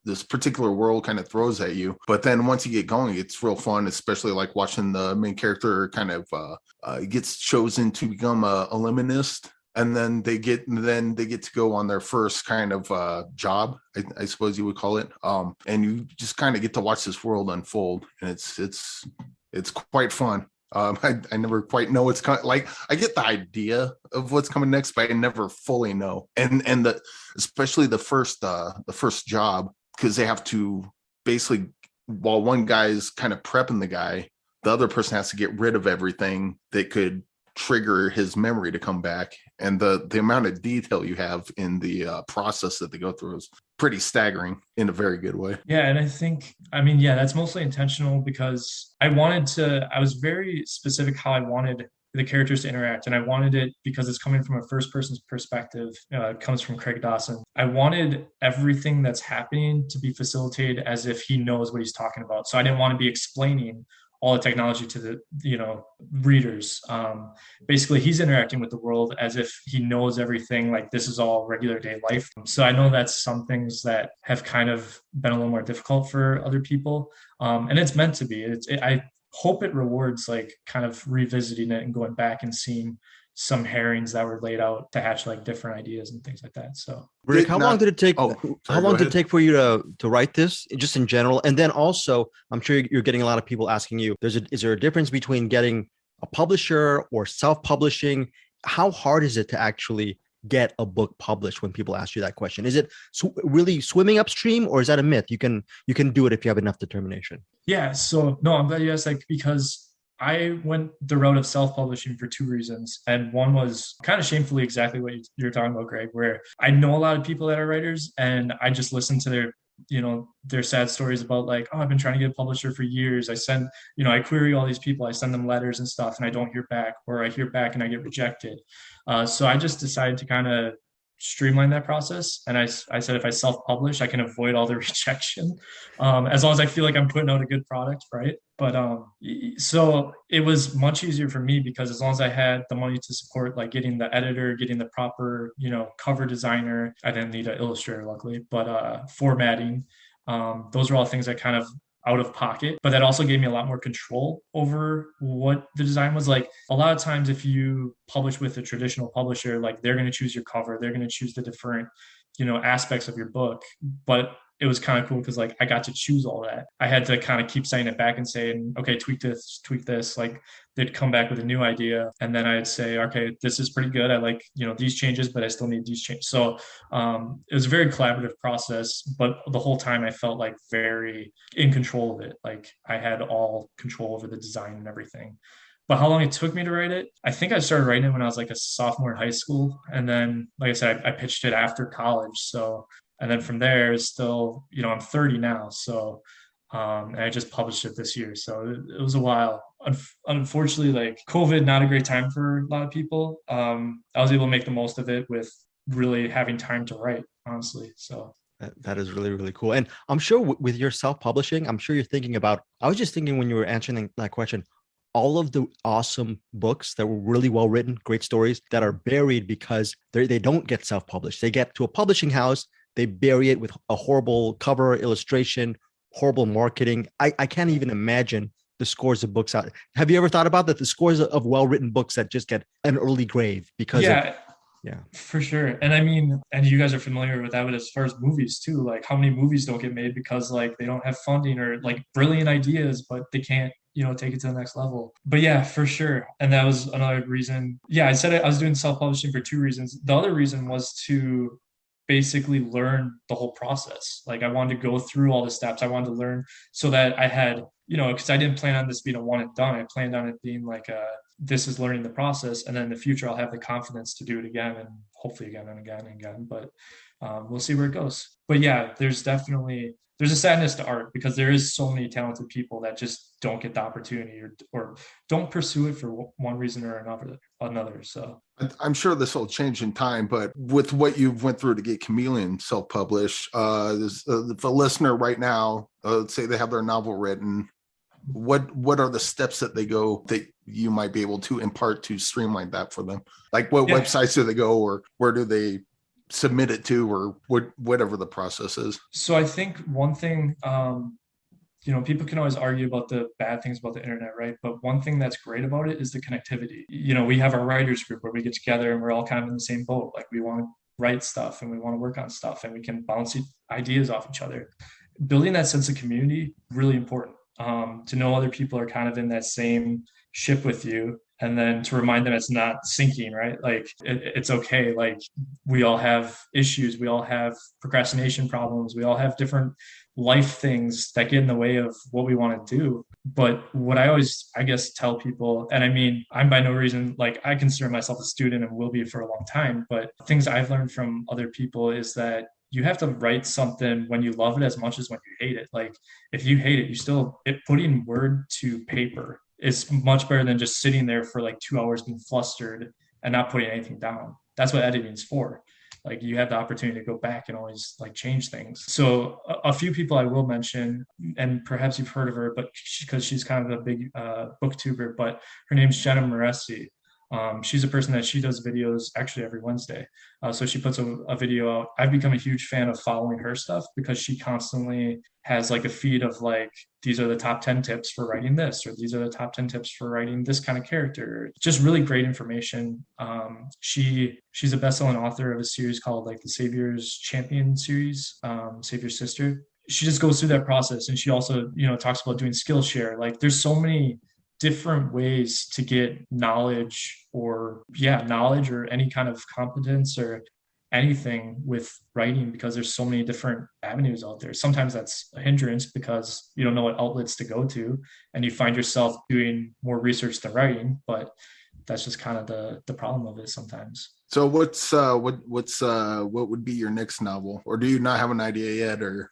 this particular world kind of throws at you. But then once you get going, it's real fun, especially like watching the main character kind of gets chosen to become a liminist. And then they get to go on their first kind of job, I suppose you would call it. And you just kind of get to watch this world unfold, and it's quite fun. I never quite know what's coming. Like I get the idea of what's coming next, but I never fully know. And especially the first job, because they have to basically, while one guy's kind of prepping the guy, the other person has to get rid of everything that could trigger his memory to come back, and the amount of detail you have in the process that they go through is pretty staggering in a very good way. Yeah, and I think that's mostly intentional because I was very specific how I wanted the characters to interact, and I wanted it because it's coming from a first person's perspective. It comes from Craig Dawson. I wanted everything that's happening to be facilitated as if he knows what he's talking about, so I didn't want to be explaining all the technology to the readers. Basically, he's interacting with the world as if he knows everything, like this is all regular day life. So I know that's some things that have kind of been a little more difficult for other people, and it's meant to be. I hope it rewards like kind of revisiting it and going back and seeing some herrings that were laid out to hatch like different ideas and things like that. So Rick, how long did it take? How long did it take for you to write this, just in general? And then also, I'm sure you're getting a lot of people asking you, is there a difference between getting a publisher or self-publishing? How hard is it to actually get a book published when people ask you that question? Is it really swimming upstream, or is that a myth? You can do it if you have enough determination. Yeah. So no, I'm glad you asked, because I went the route of self-publishing for two reasons. And one was kind of shamefully exactly what you're talking about, Greg, where I know a lot of people that are writers, and I just listen to their sad stories about like, oh, I've been trying to get a publisher for years. I query all these people, I send them letters and stuff, and I don't hear back, or I hear back and I get rejected. So I just decided to kind of streamline that process. And I said, if I self-publish, I can avoid all the rejection, as long as I feel like I'm putting out a good product, right? But so it was much easier for me because as long as I had the money to support like getting the editor, getting the proper, cover designer, I didn't need an illustrator luckily, but formatting, those are all things that kind of out of pocket, but that also gave me a lot more control over what the design was. Like a lot of times if you publish with a traditional publisher, like they're going to choose your cover, they're going to choose the different aspects of your book, but it was kind of cool because like I got to choose all that. I had to kind of keep saying it back and saying, okay, tweak this. Like they'd come back with a new idea, and then I'd say, okay, this is pretty good. I like, these changes, but I still need these changes. So it was a very collaborative process, but the whole time I felt like very in control of it. Like I had all control over the design and everything. But how long it took me to write it, I think I started writing it when I was like a sophomore in high school. And then, like I said, I pitched it after college. So, and then from there, it's still, I'm 30 now. So, and I just published it this year. So it was a while. Unfortunately, like COVID, not a great time for a lot of people. I was able to make the most of it with really having time to write, honestly. So. That is really, really cool. And I'm sure with your self-publishing, I'm sure you're thinking about, I was just thinking when you were answering that question, all of the awesome books that were really well written, great stories that are buried because they don't get self-published. They get to a publishing house, they bury it with a horrible cover, illustration, horrible marketing. I can't even imagine the scores of books out. Have you ever thought about that? The scores of well-written books that just get an early grave because yeah, for sure. And I mean, and you guys are familiar with that, but as far as movies too, like how many movies don't get made because like they don't have funding or like brilliant ideas, but they can't, take it to the next level. But yeah, for sure. And that was another reason. Yeah, I said I was doing self-publishing for two reasons. The other reason was to basically learn the whole process. Like I wanted to go through all the steps. I wanted to learn so that I had, because I didn't plan on this being a one and done. I planned on it being like this is learning the process. And then in the future, I'll have the confidence to do it again and hopefully again and again and again. But we'll see where it goes. But yeah, there's a sadness to art because there is so many talented people that just don't get the opportunity or don't pursue it for one reason or another. So I'm sure this will change in time, but with what you went through to get Chameleon self-published, if a listener right now, let's say they have their novel written, what are the steps that they go that you might be able to impart to streamline that for them? Like what websites do they go, or where do they submit it to, or whatever the process is? So I think one thing, people can always argue about the bad things about the internet, right? But one thing that's great about it is the connectivity. We have our writers group where we get together and we're all kind of in the same boat. Like we want to write stuff and we want to work on stuff and we can bounce ideas off each other. Building that sense of community, really important. To know other people are kind of in that same ship with you, and then to remind them it's not sinking, right? Like it's okay. Like we all have issues. We all have procrastination problems. We all have different life things that get in the way of what we want to do. But what I always, I guess, tell people, and I mean, I'm by no reason, like I consider myself a student and will be for a long time, but things I've learned from other people is that you have to write something when you love it as much as when you hate it. Like if you hate it, putting word to paper is much better than just sitting there for like 2 hours being flustered and not putting anything down. That's what editing is for. Like you have the opportunity to go back and always like change things. So a few people I will mention, and perhaps you've heard of her, but because she's kind of a big booktuber, but her name's Jenna Moresi. She's a person that she does videos actually every Wednesday. So she puts a video out. I've become a huge fan of following her stuff because she constantly has like a feed of like, these are the top 10 tips for writing this, or these are the top 10 tips for writing this kind of character. Just really great information. She's a best-selling author of a series called like the Savior's Champion series, Savior's Sister. She just goes through that process. And she also, talks about doing Skillshare. Like there's so many different ways to get knowledge or any kind of competence or anything with writing, because there's so many different avenues out there. Sometimes that's a hindrance because you don't know what outlets to go to and you find yourself doing more research than writing, but that's just kind of the problem of it sometimes. So what would be your next novel, or do you not have an idea yet? Or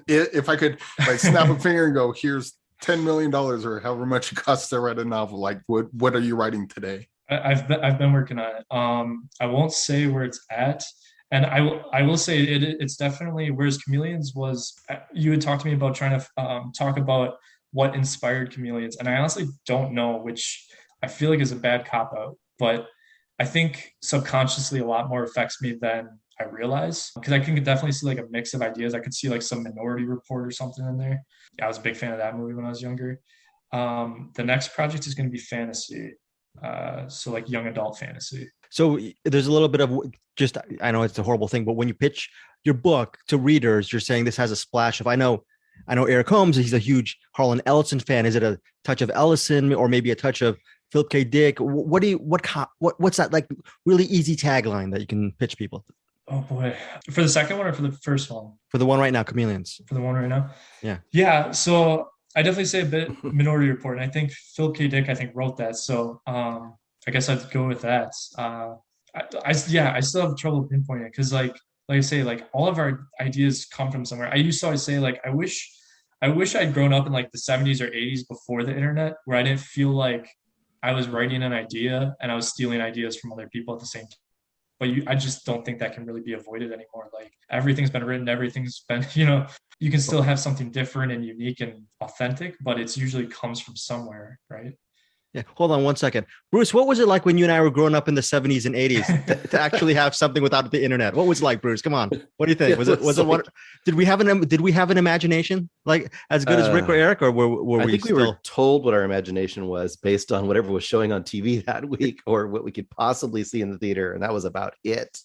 if I could like snap a finger and go, here's $10 million or however much it costs to write a novel, like what are you writing today? I've been working on it. I won't say where it's at, and I will say it's definitely, whereas Chameleons was, you had talked to me about trying to talk about what inspired Chameleons, and I honestly don't know, which I feel like is a bad cop-out, but I think subconsciously a lot more affects me than I realize, because I can definitely see like a mix of ideas. I could see like some Minority Report or something in there. Yeah, I was a big fan of that movie when I was younger. The next project is going to be fantasy. So like young adult fantasy. So there's a little bit of just, I know it's a horrible thing, but when you pitch your book to readers, you're saying this has a splash of, I know Eric Holmes, he's a huge Harlan Ellison fan. Is it a touch of Ellison or maybe a touch of Philip K. Dick? What's that like really easy tagline that you can pitch people? Oh boy. For the second one or for the first one? For the one right now, Chameleons. For the one right now? Yeah. Yeah. So I definitely say a bit Minority Report. And I think Phil K. Dick, wrote that. So I guess I'd go with that. I still have trouble pinpointing it because like I say, like all of our ideas come from somewhere. I used to always say like, I wish I'd grown up in like the 70s or 80s before the internet, where I didn't feel like I was writing an idea and I was stealing ideas from other people at the same time. But I just don't think that can really be avoided anymore. Like everything's been written, everything's been, you can still have something different and unique and authentic, but it's usually comes from somewhere, right? Yeah. Hold on one second. Bruce, what was it like when you and I were growing up in the 70s and 80s to actually have something without the internet? What was it like, Bruce? Come on. What do you think? Was it one? Did we have an imagination like as good as Rick or Eric, or were we? I think we were told what our imagination was based on whatever was showing on TV that week or what we could possibly see in the theater, and that was about it.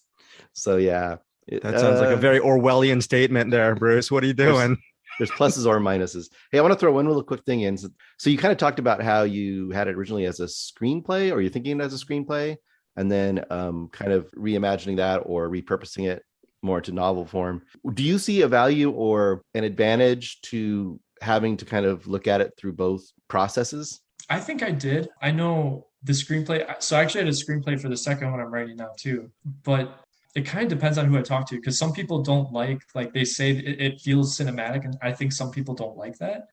So yeah. That sounds like a very Orwellian statement there, Bruce. What are you doing? There's pluses or minuses. Hey, I want to throw one little quick thing in. So you kind of talked about how you had it originally as a screenplay, or you're thinking it as a screenplay, and then kind of reimagining that or repurposing it more into novel form. Do you see a value or an advantage to having to kind of look at it through both processes? I think I did. I know the screenplay. So I actually had a screenplay for the second one I'm writing now too, but it kind of depends on who I talk to, because some people don't like they say it feels cinematic, and I think some people don't like that.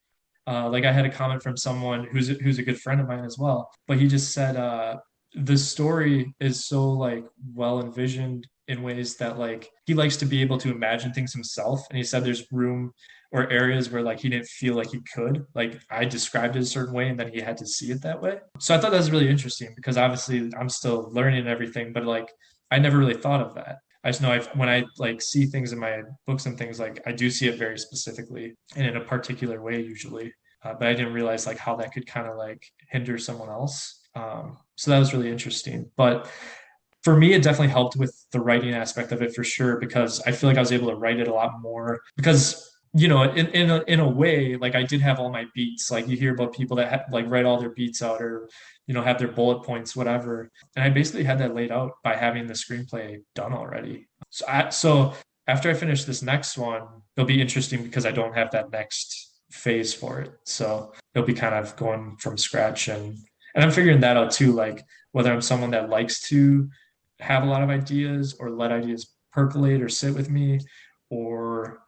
Like I had a comment from someone who's a good friend of mine as well, but he just said the story is so like well envisioned in ways that like he likes to be able to imagine things himself, and he said there's room or areas where like he didn't feel like he could. Like I described it a certain way and then he had to see it that way. So I thought that was really interesting, because obviously I'm still learning and everything, but like I never really thought of that. I just know when I like see things in my books and things, like I do see it very specifically and in a particular way usually, but I didn't realize like how that could kind of like hinder someone else. So that was really interesting. But for me, it definitely helped with the writing aspect of it for sure, because I feel like I was able to write it a lot more because, in a way, like I did have all my beats. Like you hear about people that like write all their beats out or, have their bullet points, whatever. And I basically had that laid out by having the screenplay done already. So after I finish this next one, it'll be interesting because I don't have that next phase for it. So it'll be kind of going from scratch. And I'm figuring that out too, like whether I'm someone that likes to have a lot of ideas or let ideas percolate or sit with me, or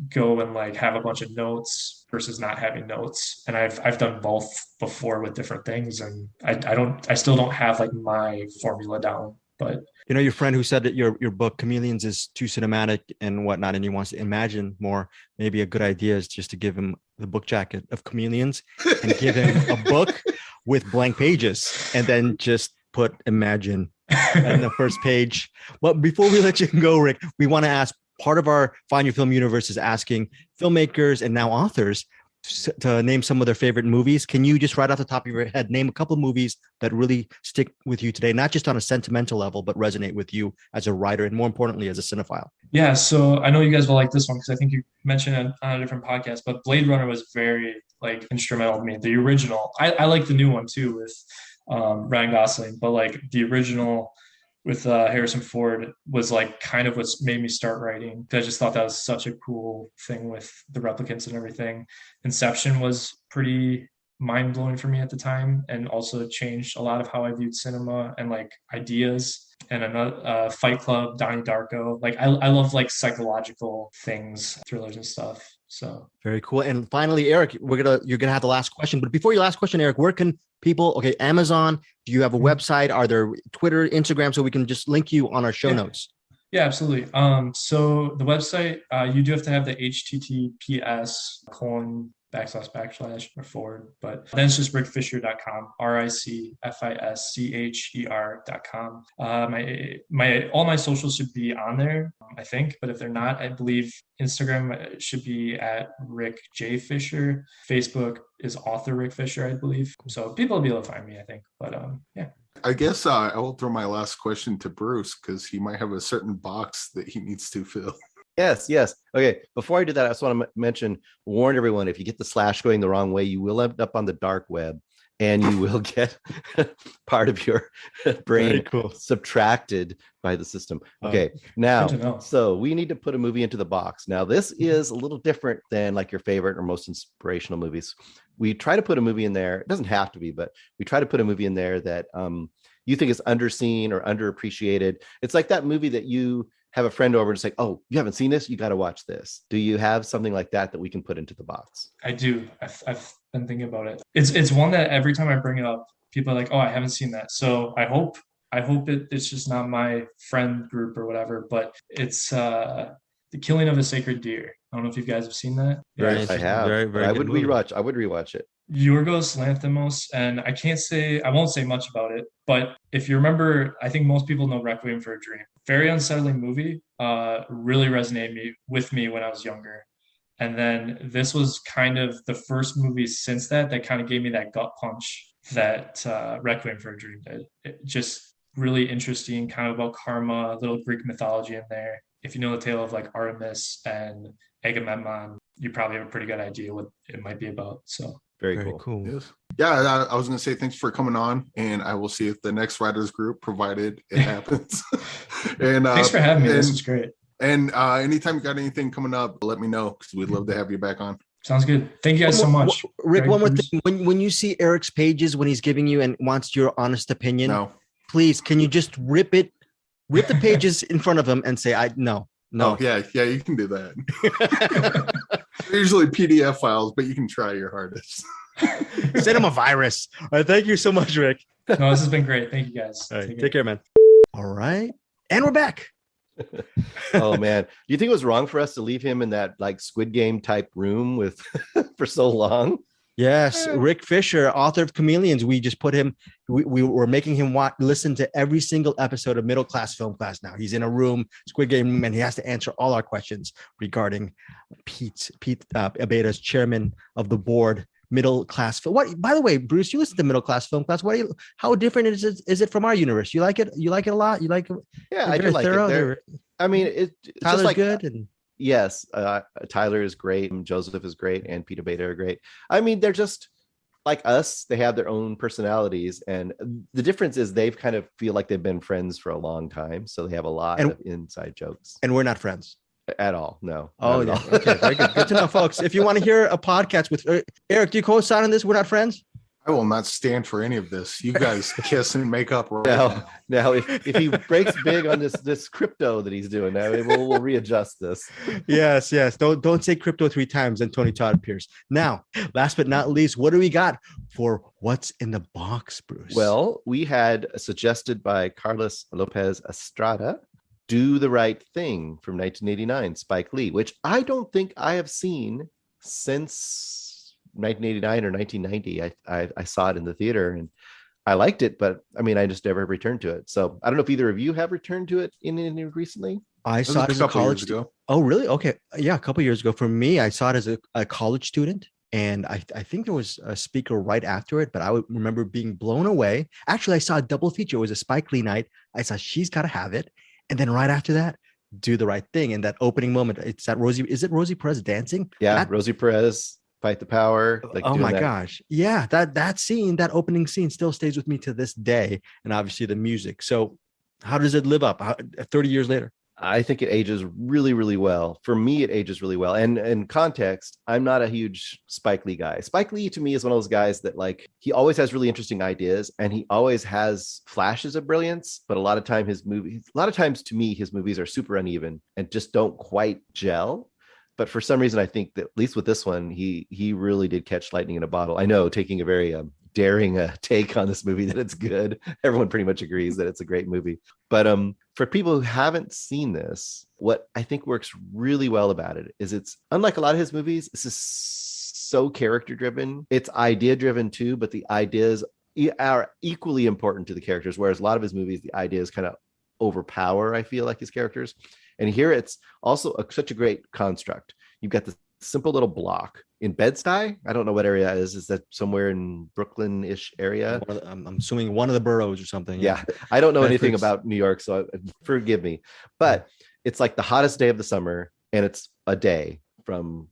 go and like have a bunch of notes versus not having notes. And I've done both before with different things, and I still don't have like my formula down. But your friend who said that your book Chameleons is too cinematic and whatnot, and he wants to imagine more, maybe a good idea is just to give him the book jacket of Chameleons and give him a book with blank pages, and then just put imagine on the first page. But before we let you go, Rick, we want to ask, part of our Find Your Film universe is asking filmmakers and now authors to name some of their favorite movies. Can you just right off the top of your head name a couple of movies that really stick with you today, not just on a sentimental level, but resonate with you as a writer and more importantly as a cinephile? Yeah, so I know you guys will like this one because I think you mentioned it on a different podcast, but Blade Runner was very like instrumental to me. The original, I like the new one too with Ryan Gosling, but like the original with Harrison Ford was like kind of what's made me start writing. I just thought that was such a cool thing with the replicants and everything. Inception was pretty mind-blowing for me at the time, and also changed a lot of how I viewed cinema and like ideas. And another Fight Club, Donnie Darko. Like I love like psychological things, thrillers and stuff. So very cool. And finally, Eric, you're gonna have the last question. But before your last question, Eric, where can people? Okay, Amazon. Do you have a website? Are there Twitter, Instagram, so we can just link you on our show notes? Yeah, absolutely. So the website, you do have to have the HTTPS : / or forward, but then it's just ricfischer.com, RICFISCHER.com. All my socials should be on there, I think, but if they're not, I believe Instagram should be at Ric J. Fischer. Facebook is author Ric Fischer, I believe. So people will be able to find me, I think. But yeah. I guess I will throw my last question to Bruce because he might have a certain box that he needs to fill. Yes. Okay. Before I do that, I just want to warn everyone, if you get the slash going the wrong way, you will end up on the dark web and you will get part of your brain subtracted by the system. Okay. Now, so we need to put a movie into the box. Now, this is a little different than like your favorite or most inspirational movies. We try to put a movie in there. It doesn't have to be, but we try to put a movie in there that you think is underseen or underappreciated. It's like that movie that you have a friend over and say, oh, you haven't seen this? You got to watch this. Do you have something like that we can put into the box? I do. I've been thinking about it. It's one that every time I bring it up, people are like, oh, I haven't seen that. So I hope it's just not my friend group or whatever, but it's The Killing of a Sacred Deer. I don't know if you guys have seen that. Yes, I have. I would rewatch it. Yorgos Lanthimos, and I won't say much about it, but if you remember, I think most people know Requiem for a Dream. Very unsettling movie, really resonated with me when I was younger. And then this was kind of the first movie since that kind of gave me that gut punch that Requiem for a Dream did. It just really interesting, kind of about karma, a little Greek mythology in there. If you know the tale of like Artemis and Agamemnon, you probably have a pretty good idea what it might be about. So very cool. Yes. Yeah, I was going to say thanks for coming on, and I will see if the next writers group, provided it happens. And thanks for having me. This was great. And anytime you got anything coming up, let me know because we'd love to have you back on. Sounds good. Thank you guys so much. Rick, one more thing. When you see Eric's pages when he's giving you and wants your honest opinion, please can you just rip the pages in front of him and say, no. Oh, yeah, you can do that. They're usually PDF files, but you can try your hardest. Send him a virus. All right, thank you so much, Rick. No, this has been great. Thank you guys. All right, take care, man. All right, and we're back. Oh man, do you think it was wrong for us to leave him in that like Squid Game type room with for so long? Yes, Ric Fischer, author of Chameleons. We just put him. We were making him listen to every single episode of Middle Class Film Class. Now he's in a room, Squid Game room, and he has to answer all our questions regarding Pete Abeda's chairman of the board. Middle Class Film. What? By the way, Bruce, you listen to Middle Class Film Class. How different is it from our universe? You like it? You like it a lot? You like it? Yeah, I do like it. I mean, it's Tyler's just like good and. Yes, Tyler is great, and Joseph is great, and Peter Beta are great. I mean, they're just like us. They have their own personalities, and the difference is they've kind of feel like they've been friends for a long time, so they have a lot of inside jokes. And we're not friends at all. No. Oh, yeah. Okay, very good. Good to know, folks. If you want to hear a podcast with Eric, do you co-sign on this? We're not friends. I will not stand for any of this. You guys kiss and make up right now. Now, if he breaks big on this crypto that he's doing, now we'll readjust this. Yes. Don't say crypto 3 times, and Tony Todd appears. Now, last but not least, what do we got for what's in the box, Bruce? Well, we had suggested by Carlos Lopez Estrada, Do the Right Thing from 1989, Spike Lee, which I don't think I have seen since 1989 or 1990. I saw it in the theater and I liked it, but I mean, I just never returned to it. So I don't know if either of you have returned to it in recently. I saw it as a college ago. Oh, really? Okay. Yeah, a couple years ago. For me, I saw it as a college student, and I think there was a speaker right after it, but I would remember being blown away. Actually, I saw a double feature. It was a Spike Lee night. I saw She's Gotta Have It, and then right after that, Do the Right Thing. And that opening moment, it's that Rosie Perez dancing? Yeah, Rosie Perez. Fight the Power. Like, oh my gosh. Yeah, that scene, that opening scene still stays with me to this day. And obviously the music. So how does it live up 30 years later? I think it ages really, really well. For me, it ages really well. And in context, I'm not a huge Spike Lee guy. Spike Lee to me is one of those guys that like, he always has really interesting ideas and he always has flashes of brilliance, but a lot of times to me, his movies are super uneven and just don't quite gel. But for some reason, I think that at least with this one, he really did catch lightning in a bottle. I know, taking a very daring take on this movie, that it's good. Everyone pretty much agrees that it's a great movie. But for people who haven't seen this, what I think works really well about it is it's unlike a lot of his movies. This is so character driven. It's idea driven too, but the ideas are equally important to the characters. Whereas a lot of his movies, the ideas kind of overpower, I feel like, his characters. And here it's also such a great construct. You've got this simple little block in Bed-Stuy. I don't know what area that is. Is that somewhere in Brooklyn-ish area? I'm assuming one of the boroughs or something. Yeah. I don't know anything about New York, so forgive me. But it's like the hottest day of the summer, and it's a day from,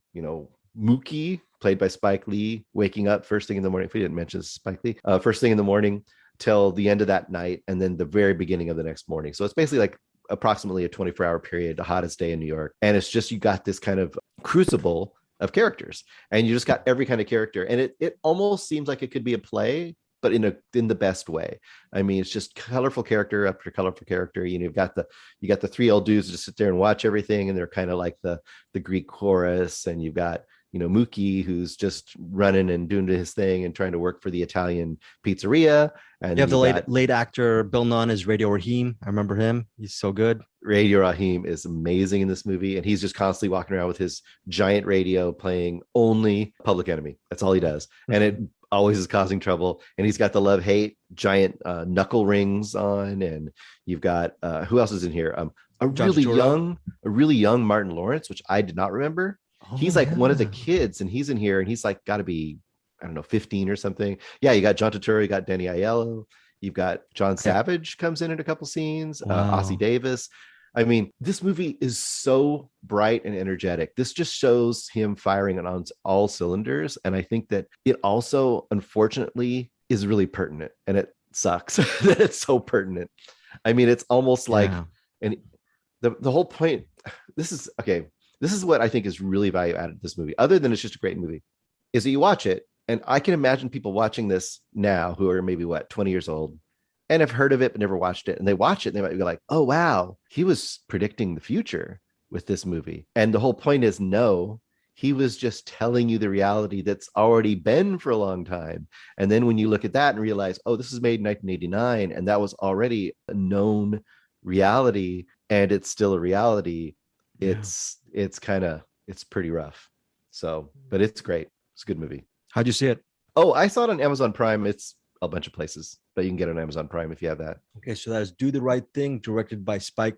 Mookie, played by Spike Lee, waking up first thing in the morning. If we didn't mention Spike Lee, first thing in the morning till the end of that night, and then the very beginning of the next morning. So it's basically like approximately a 24-hour period, the hottest day in New York. And it's just, you got this kind of crucible of characters, and you just got every kind of character. And it almost seems like it could be a play, but in the best way. I mean, it's just colorful character after colorful character. You got the three old dudes who just sit there and watch everything, and they're kind of like the Greek chorus, and you've got Mookie, who's just running and doing his thing and trying to work for the Italian pizzeria. And you have the late actor Bill Nunn as Radio Raheem. I remember him. He's so good. Radio Raheem is amazing in this movie, and he's just constantly walking around with his giant radio playing only Public Enemy. That's all he does. And it always is causing trouble. And he's got the love-hate giant knuckle rings on. And you've got who else is in here? A really young Martin Lawrence, which I did not remember. He's like one of the kids, and he's in here, and he's like got to be, I don't know, 15 or something. Yeah, you got John Turturro, you got Danny Aiello, you've got John Savage comes in a couple scenes, Ossie Davis. I mean, this movie is so bright and energetic. This just shows him firing on all cylinders, and I think that it also, unfortunately, is really pertinent, and it sucks that it's so pertinent. I mean, it's almost like, and the whole point. This is what I think is really value added to this movie, other than it's just a great movie, is that you watch it. And I can imagine people watching this now who are maybe 20 years old and have heard of it, but never watched it. And they watch it and they might be like, oh, wow, he was predicting the future with this movie. And the whole point is, no, he was just telling you the reality that's already been for a long time. And then when you look at that and realize, oh, this was made in 1989, and that was already a known reality, and it's still a reality. It's pretty rough. So, but it's great. It's a good movie. How'd you see it? Oh, I saw it on Amazon Prime. It's a bunch of places, but you can get it on Amazon Prime if you have that. Okay, so that is Do the Right Thing, directed by Spike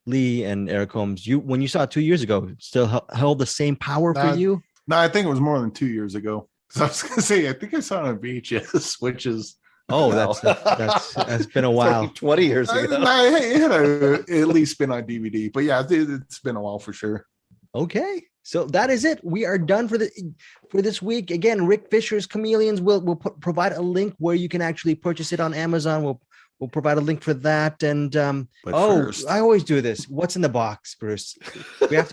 Lee and Eric Holmes. When you saw it 2 years ago, it still held the same power for you? No, I think it was more than 2 years ago. Because I was going to say, I think I saw it on VHS, which is... Oh, that's been a while. Like 20 years ago. It had at least been on DVD, but yeah, it's been a while for sure. Okay, so that is it. We are done for this week. Again, Ric Fischer's Chameleons will provide a link where you can actually purchase it on Amazon. We'll provide a link for that. And first, I always do this. What's in the box, Bruce? We have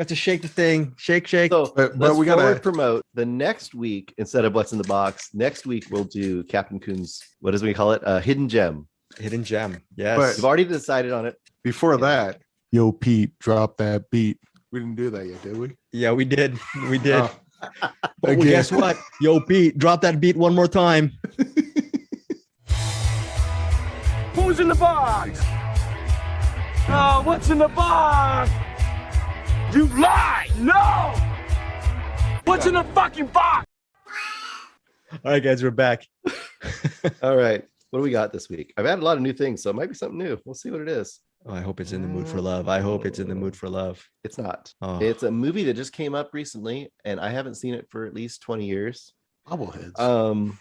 to shake the thing. Shake. So, but we got to promote the next week instead of what's in the box. Next week we'll do Captain Coon's, what does we call it? Hidden Gem. Hidden Gem. Yes. But we've already decided on it. Before that, yo, Pete, drop that beat. We didn't do that yet, did we? Yeah, we did. But guess what? Yo, Pete, drop that beat one more time. Who's in the box? What's in the box? You lie! No! What's in the fucking box? All right, guys, we're back. All right. What do we got this week? I've added a lot of new things, so it might be something new. We'll see what it is. Oh, I hope it's in the mood for love. I hope it's in the mood for love. It's not. Oh. It's a movie that just came up recently, and I haven't seen it for at least 20 years. Bobbleheads.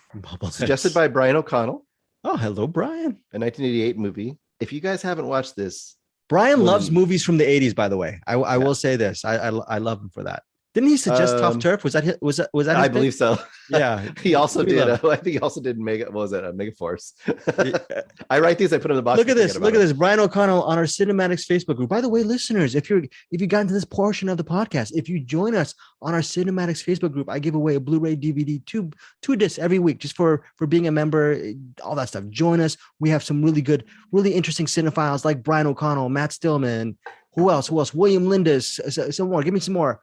Suggested by Brian O'Connell. Oh, hello, Brian. A 1988 movie. If you guys haven't watched this, Brian loves movies from the 80s, by the way. I will say this. I love him for that. Didn't he suggest Tough Turf? Was that his I believe so. Yeah. He also did. I think he also did Megaforce. I write these. I put them in the box. Look at this. Brian O'Connell on our Cinematics Facebook group. By the way, listeners, if you got into this portion of the podcast, if you join us on our Cinematics Facebook group, I give away a Blu-ray DVD, two discs every week, just for being a member. All that stuff. Join us. We have some really good, really interesting cinephiles like Brian O'Connell, Matt Stillman. Who else? William Lindis. Some more. Give me some more.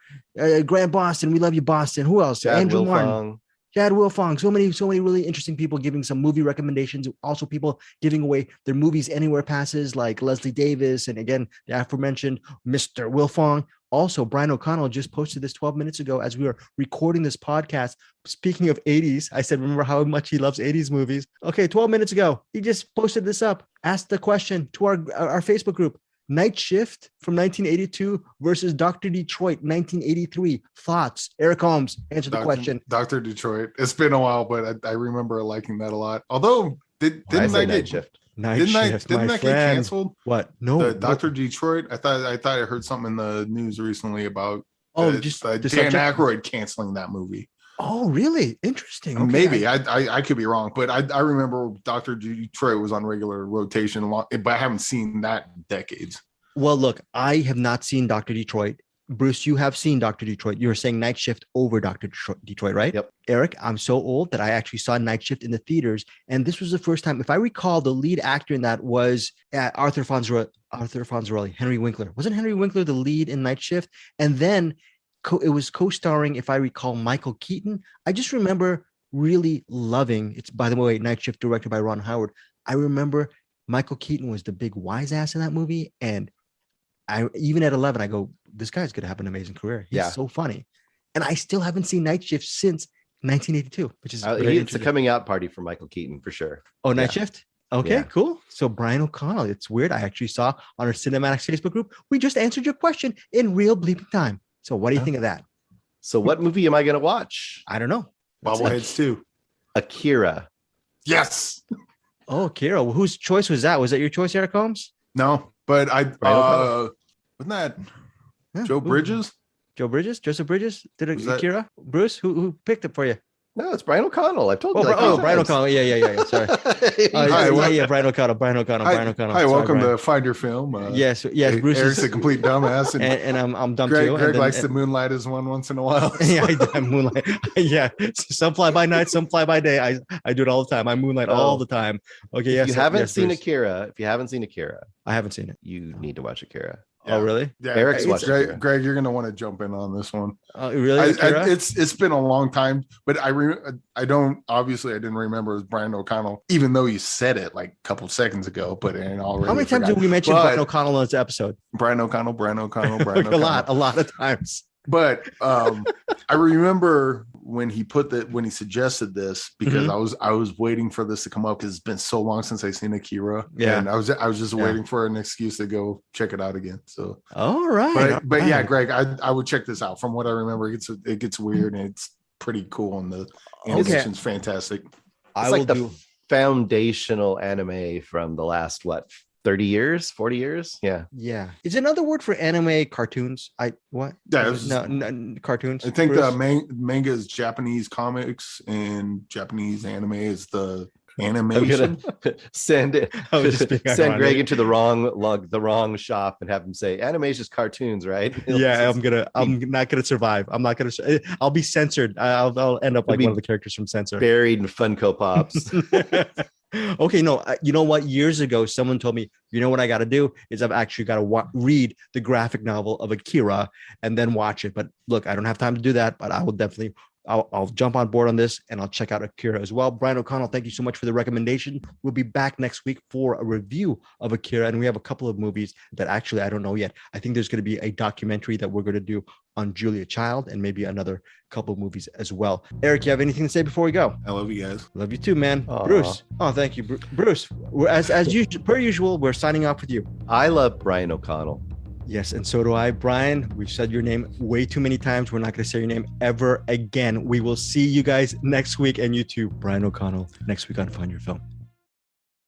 Grant Boston. We love you, Boston. Who else? Andrew Martin. Chad Wilfong. So many really interesting people giving some movie recommendations. Also, people giving away their movies anywhere passes, like Leslie Davis, and again, the aforementioned Mr. Wilfong. Also, Brian O'Connell just posted this 12 minutes ago as we were recording this podcast. Speaking of 80s, I said, remember how much he loves 80s movies? Okay, 12 minutes ago, he just posted this up. Asked the question to our Facebook group. Night Shift from 1982 versus Dr. Detroit 1983. Thoughts? Eric Holmes, answer the question. Dr. Detroit. It's been a while, but I remember liking that a lot. Although, didn't Night Shift? Didn't that get canceled? What? No. Dr. Detroit. I thought I heard something in the news recently about Dan Aykroyd canceling that movie. Oh, really? Interesting. Okay. Maybe I could be wrong, but I remember Dr. Detroit was on regular rotation, but I haven't seen that in decades. Well, look, I have not seen Dr. Detroit. Bruce, you have seen Dr. Detroit. You're saying Night Shift over Dr. Detroit, right? Yep. Eric, I'm so old that I actually saw Night Shift in the theaters, and this was the first time. If I recall, the lead actor in that was Arthur Fonzarelli, Henry Winkler. Wasn't Henry Winkler the lead in Night Shift? And then it was co-starring, if I recall, Michael Keaton. I just remember really loving it's, by the way, Night Shift directed by Ron Howard. I remember Michael Keaton was the big wise ass in that movie, and I even at 11 I go, this guy's gonna have an amazing career. He's so funny. And I still haven't seen Night Shift since 1982, which is it's a coming out party for Michael Keaton for sure. Oh, Night Shift. Okay, cool. So Brian O'Connell, it's weird, I actually saw on our Cinematics Facebook group, we just answered your question in real bleeping time. So what do you think of that? So what movie am I going to watch? I don't know. Bobbleheads 2. Akira. Yes. Oh, Akira. Well, whose choice was that? Was that your choice, Eric Holmes? No, but wasn't that Joe Bridges? Joe Bridges? Joseph Bridges? Did Akira? Bruce? Who picked it for you? No, it's Brian O'Connell. I told you. Brian O'Connell. Yeah. Sorry. Brian O'Connell. Hi, welcome to Find Your Film. Yes. Bruce Eric's a complete dumbass, and I'm dumb Greg, too. Greg likes to moonlight as one once in a while. Yeah, I moonlight. Yeah, some fly by night, some fly by day. I do it all the time. I moonlight all the time. Okay. If you haven't seen Akira, I haven't seen it. You need to watch Akira. Yeah. Oh, really? Yeah, Eric's watching. Greg, you're gonna want to jump in on this one. Really? It's been a long time, but I didn't remember it was Brian O'Connell, even though you said it like a couple seconds ago. But how many times did we mention Brian O'Connell in this episode? Brian O'Connell. A lot of times. But I remember when he suggested this, because I was waiting for this to come up because it's been so long since I've seen Akira. Yeah, and I was just waiting for an excuse to go check it out again. So all right, but yeah, Greg, I would check this out. From what I remember, it gets weird and it's pretty cool, and the animation's fantastic. It's like the foundational anime from the last 30 years, 40 years. Yeah. Is another word for anime cartoons? Cartoons. I think the manga is Japanese comics and Japanese anime is the animation. Send Greg into the wrong shop and have him say anime is just cartoons, right? I'm not gonna survive. I'll be censored. I'll end up like one of the characters from Censor, buried in Funko Pops. Okay, no, you know what? Years ago, someone told me, you know what I got to do is I've actually got to read the graphic novel of Akira and then watch it. But look, I don't have time to do that, but I will definitely, I'll jump on board on this and I'll check out Akira as well. Brian O'Connell, thank you so much for the recommendation. We'll be back next week for a review of Akira, and we have a couple of movies that actually I don't know yet. I think there's going to be a documentary that we're going to do on Julia Child and maybe another couple of movies as well. Eric, you have anything to say before we go? I love you guys. Love you too, man. Aww. Bruce. Oh, thank you, Bruce. Per usual, we're signing off with you. I love Brian O'Connell. Yes, and so do I. Brian, we've said your name way too many times. We're not going to say your name ever again. We will see you guys next week, and you too, Brian O'Connell, next week on Find Your Film.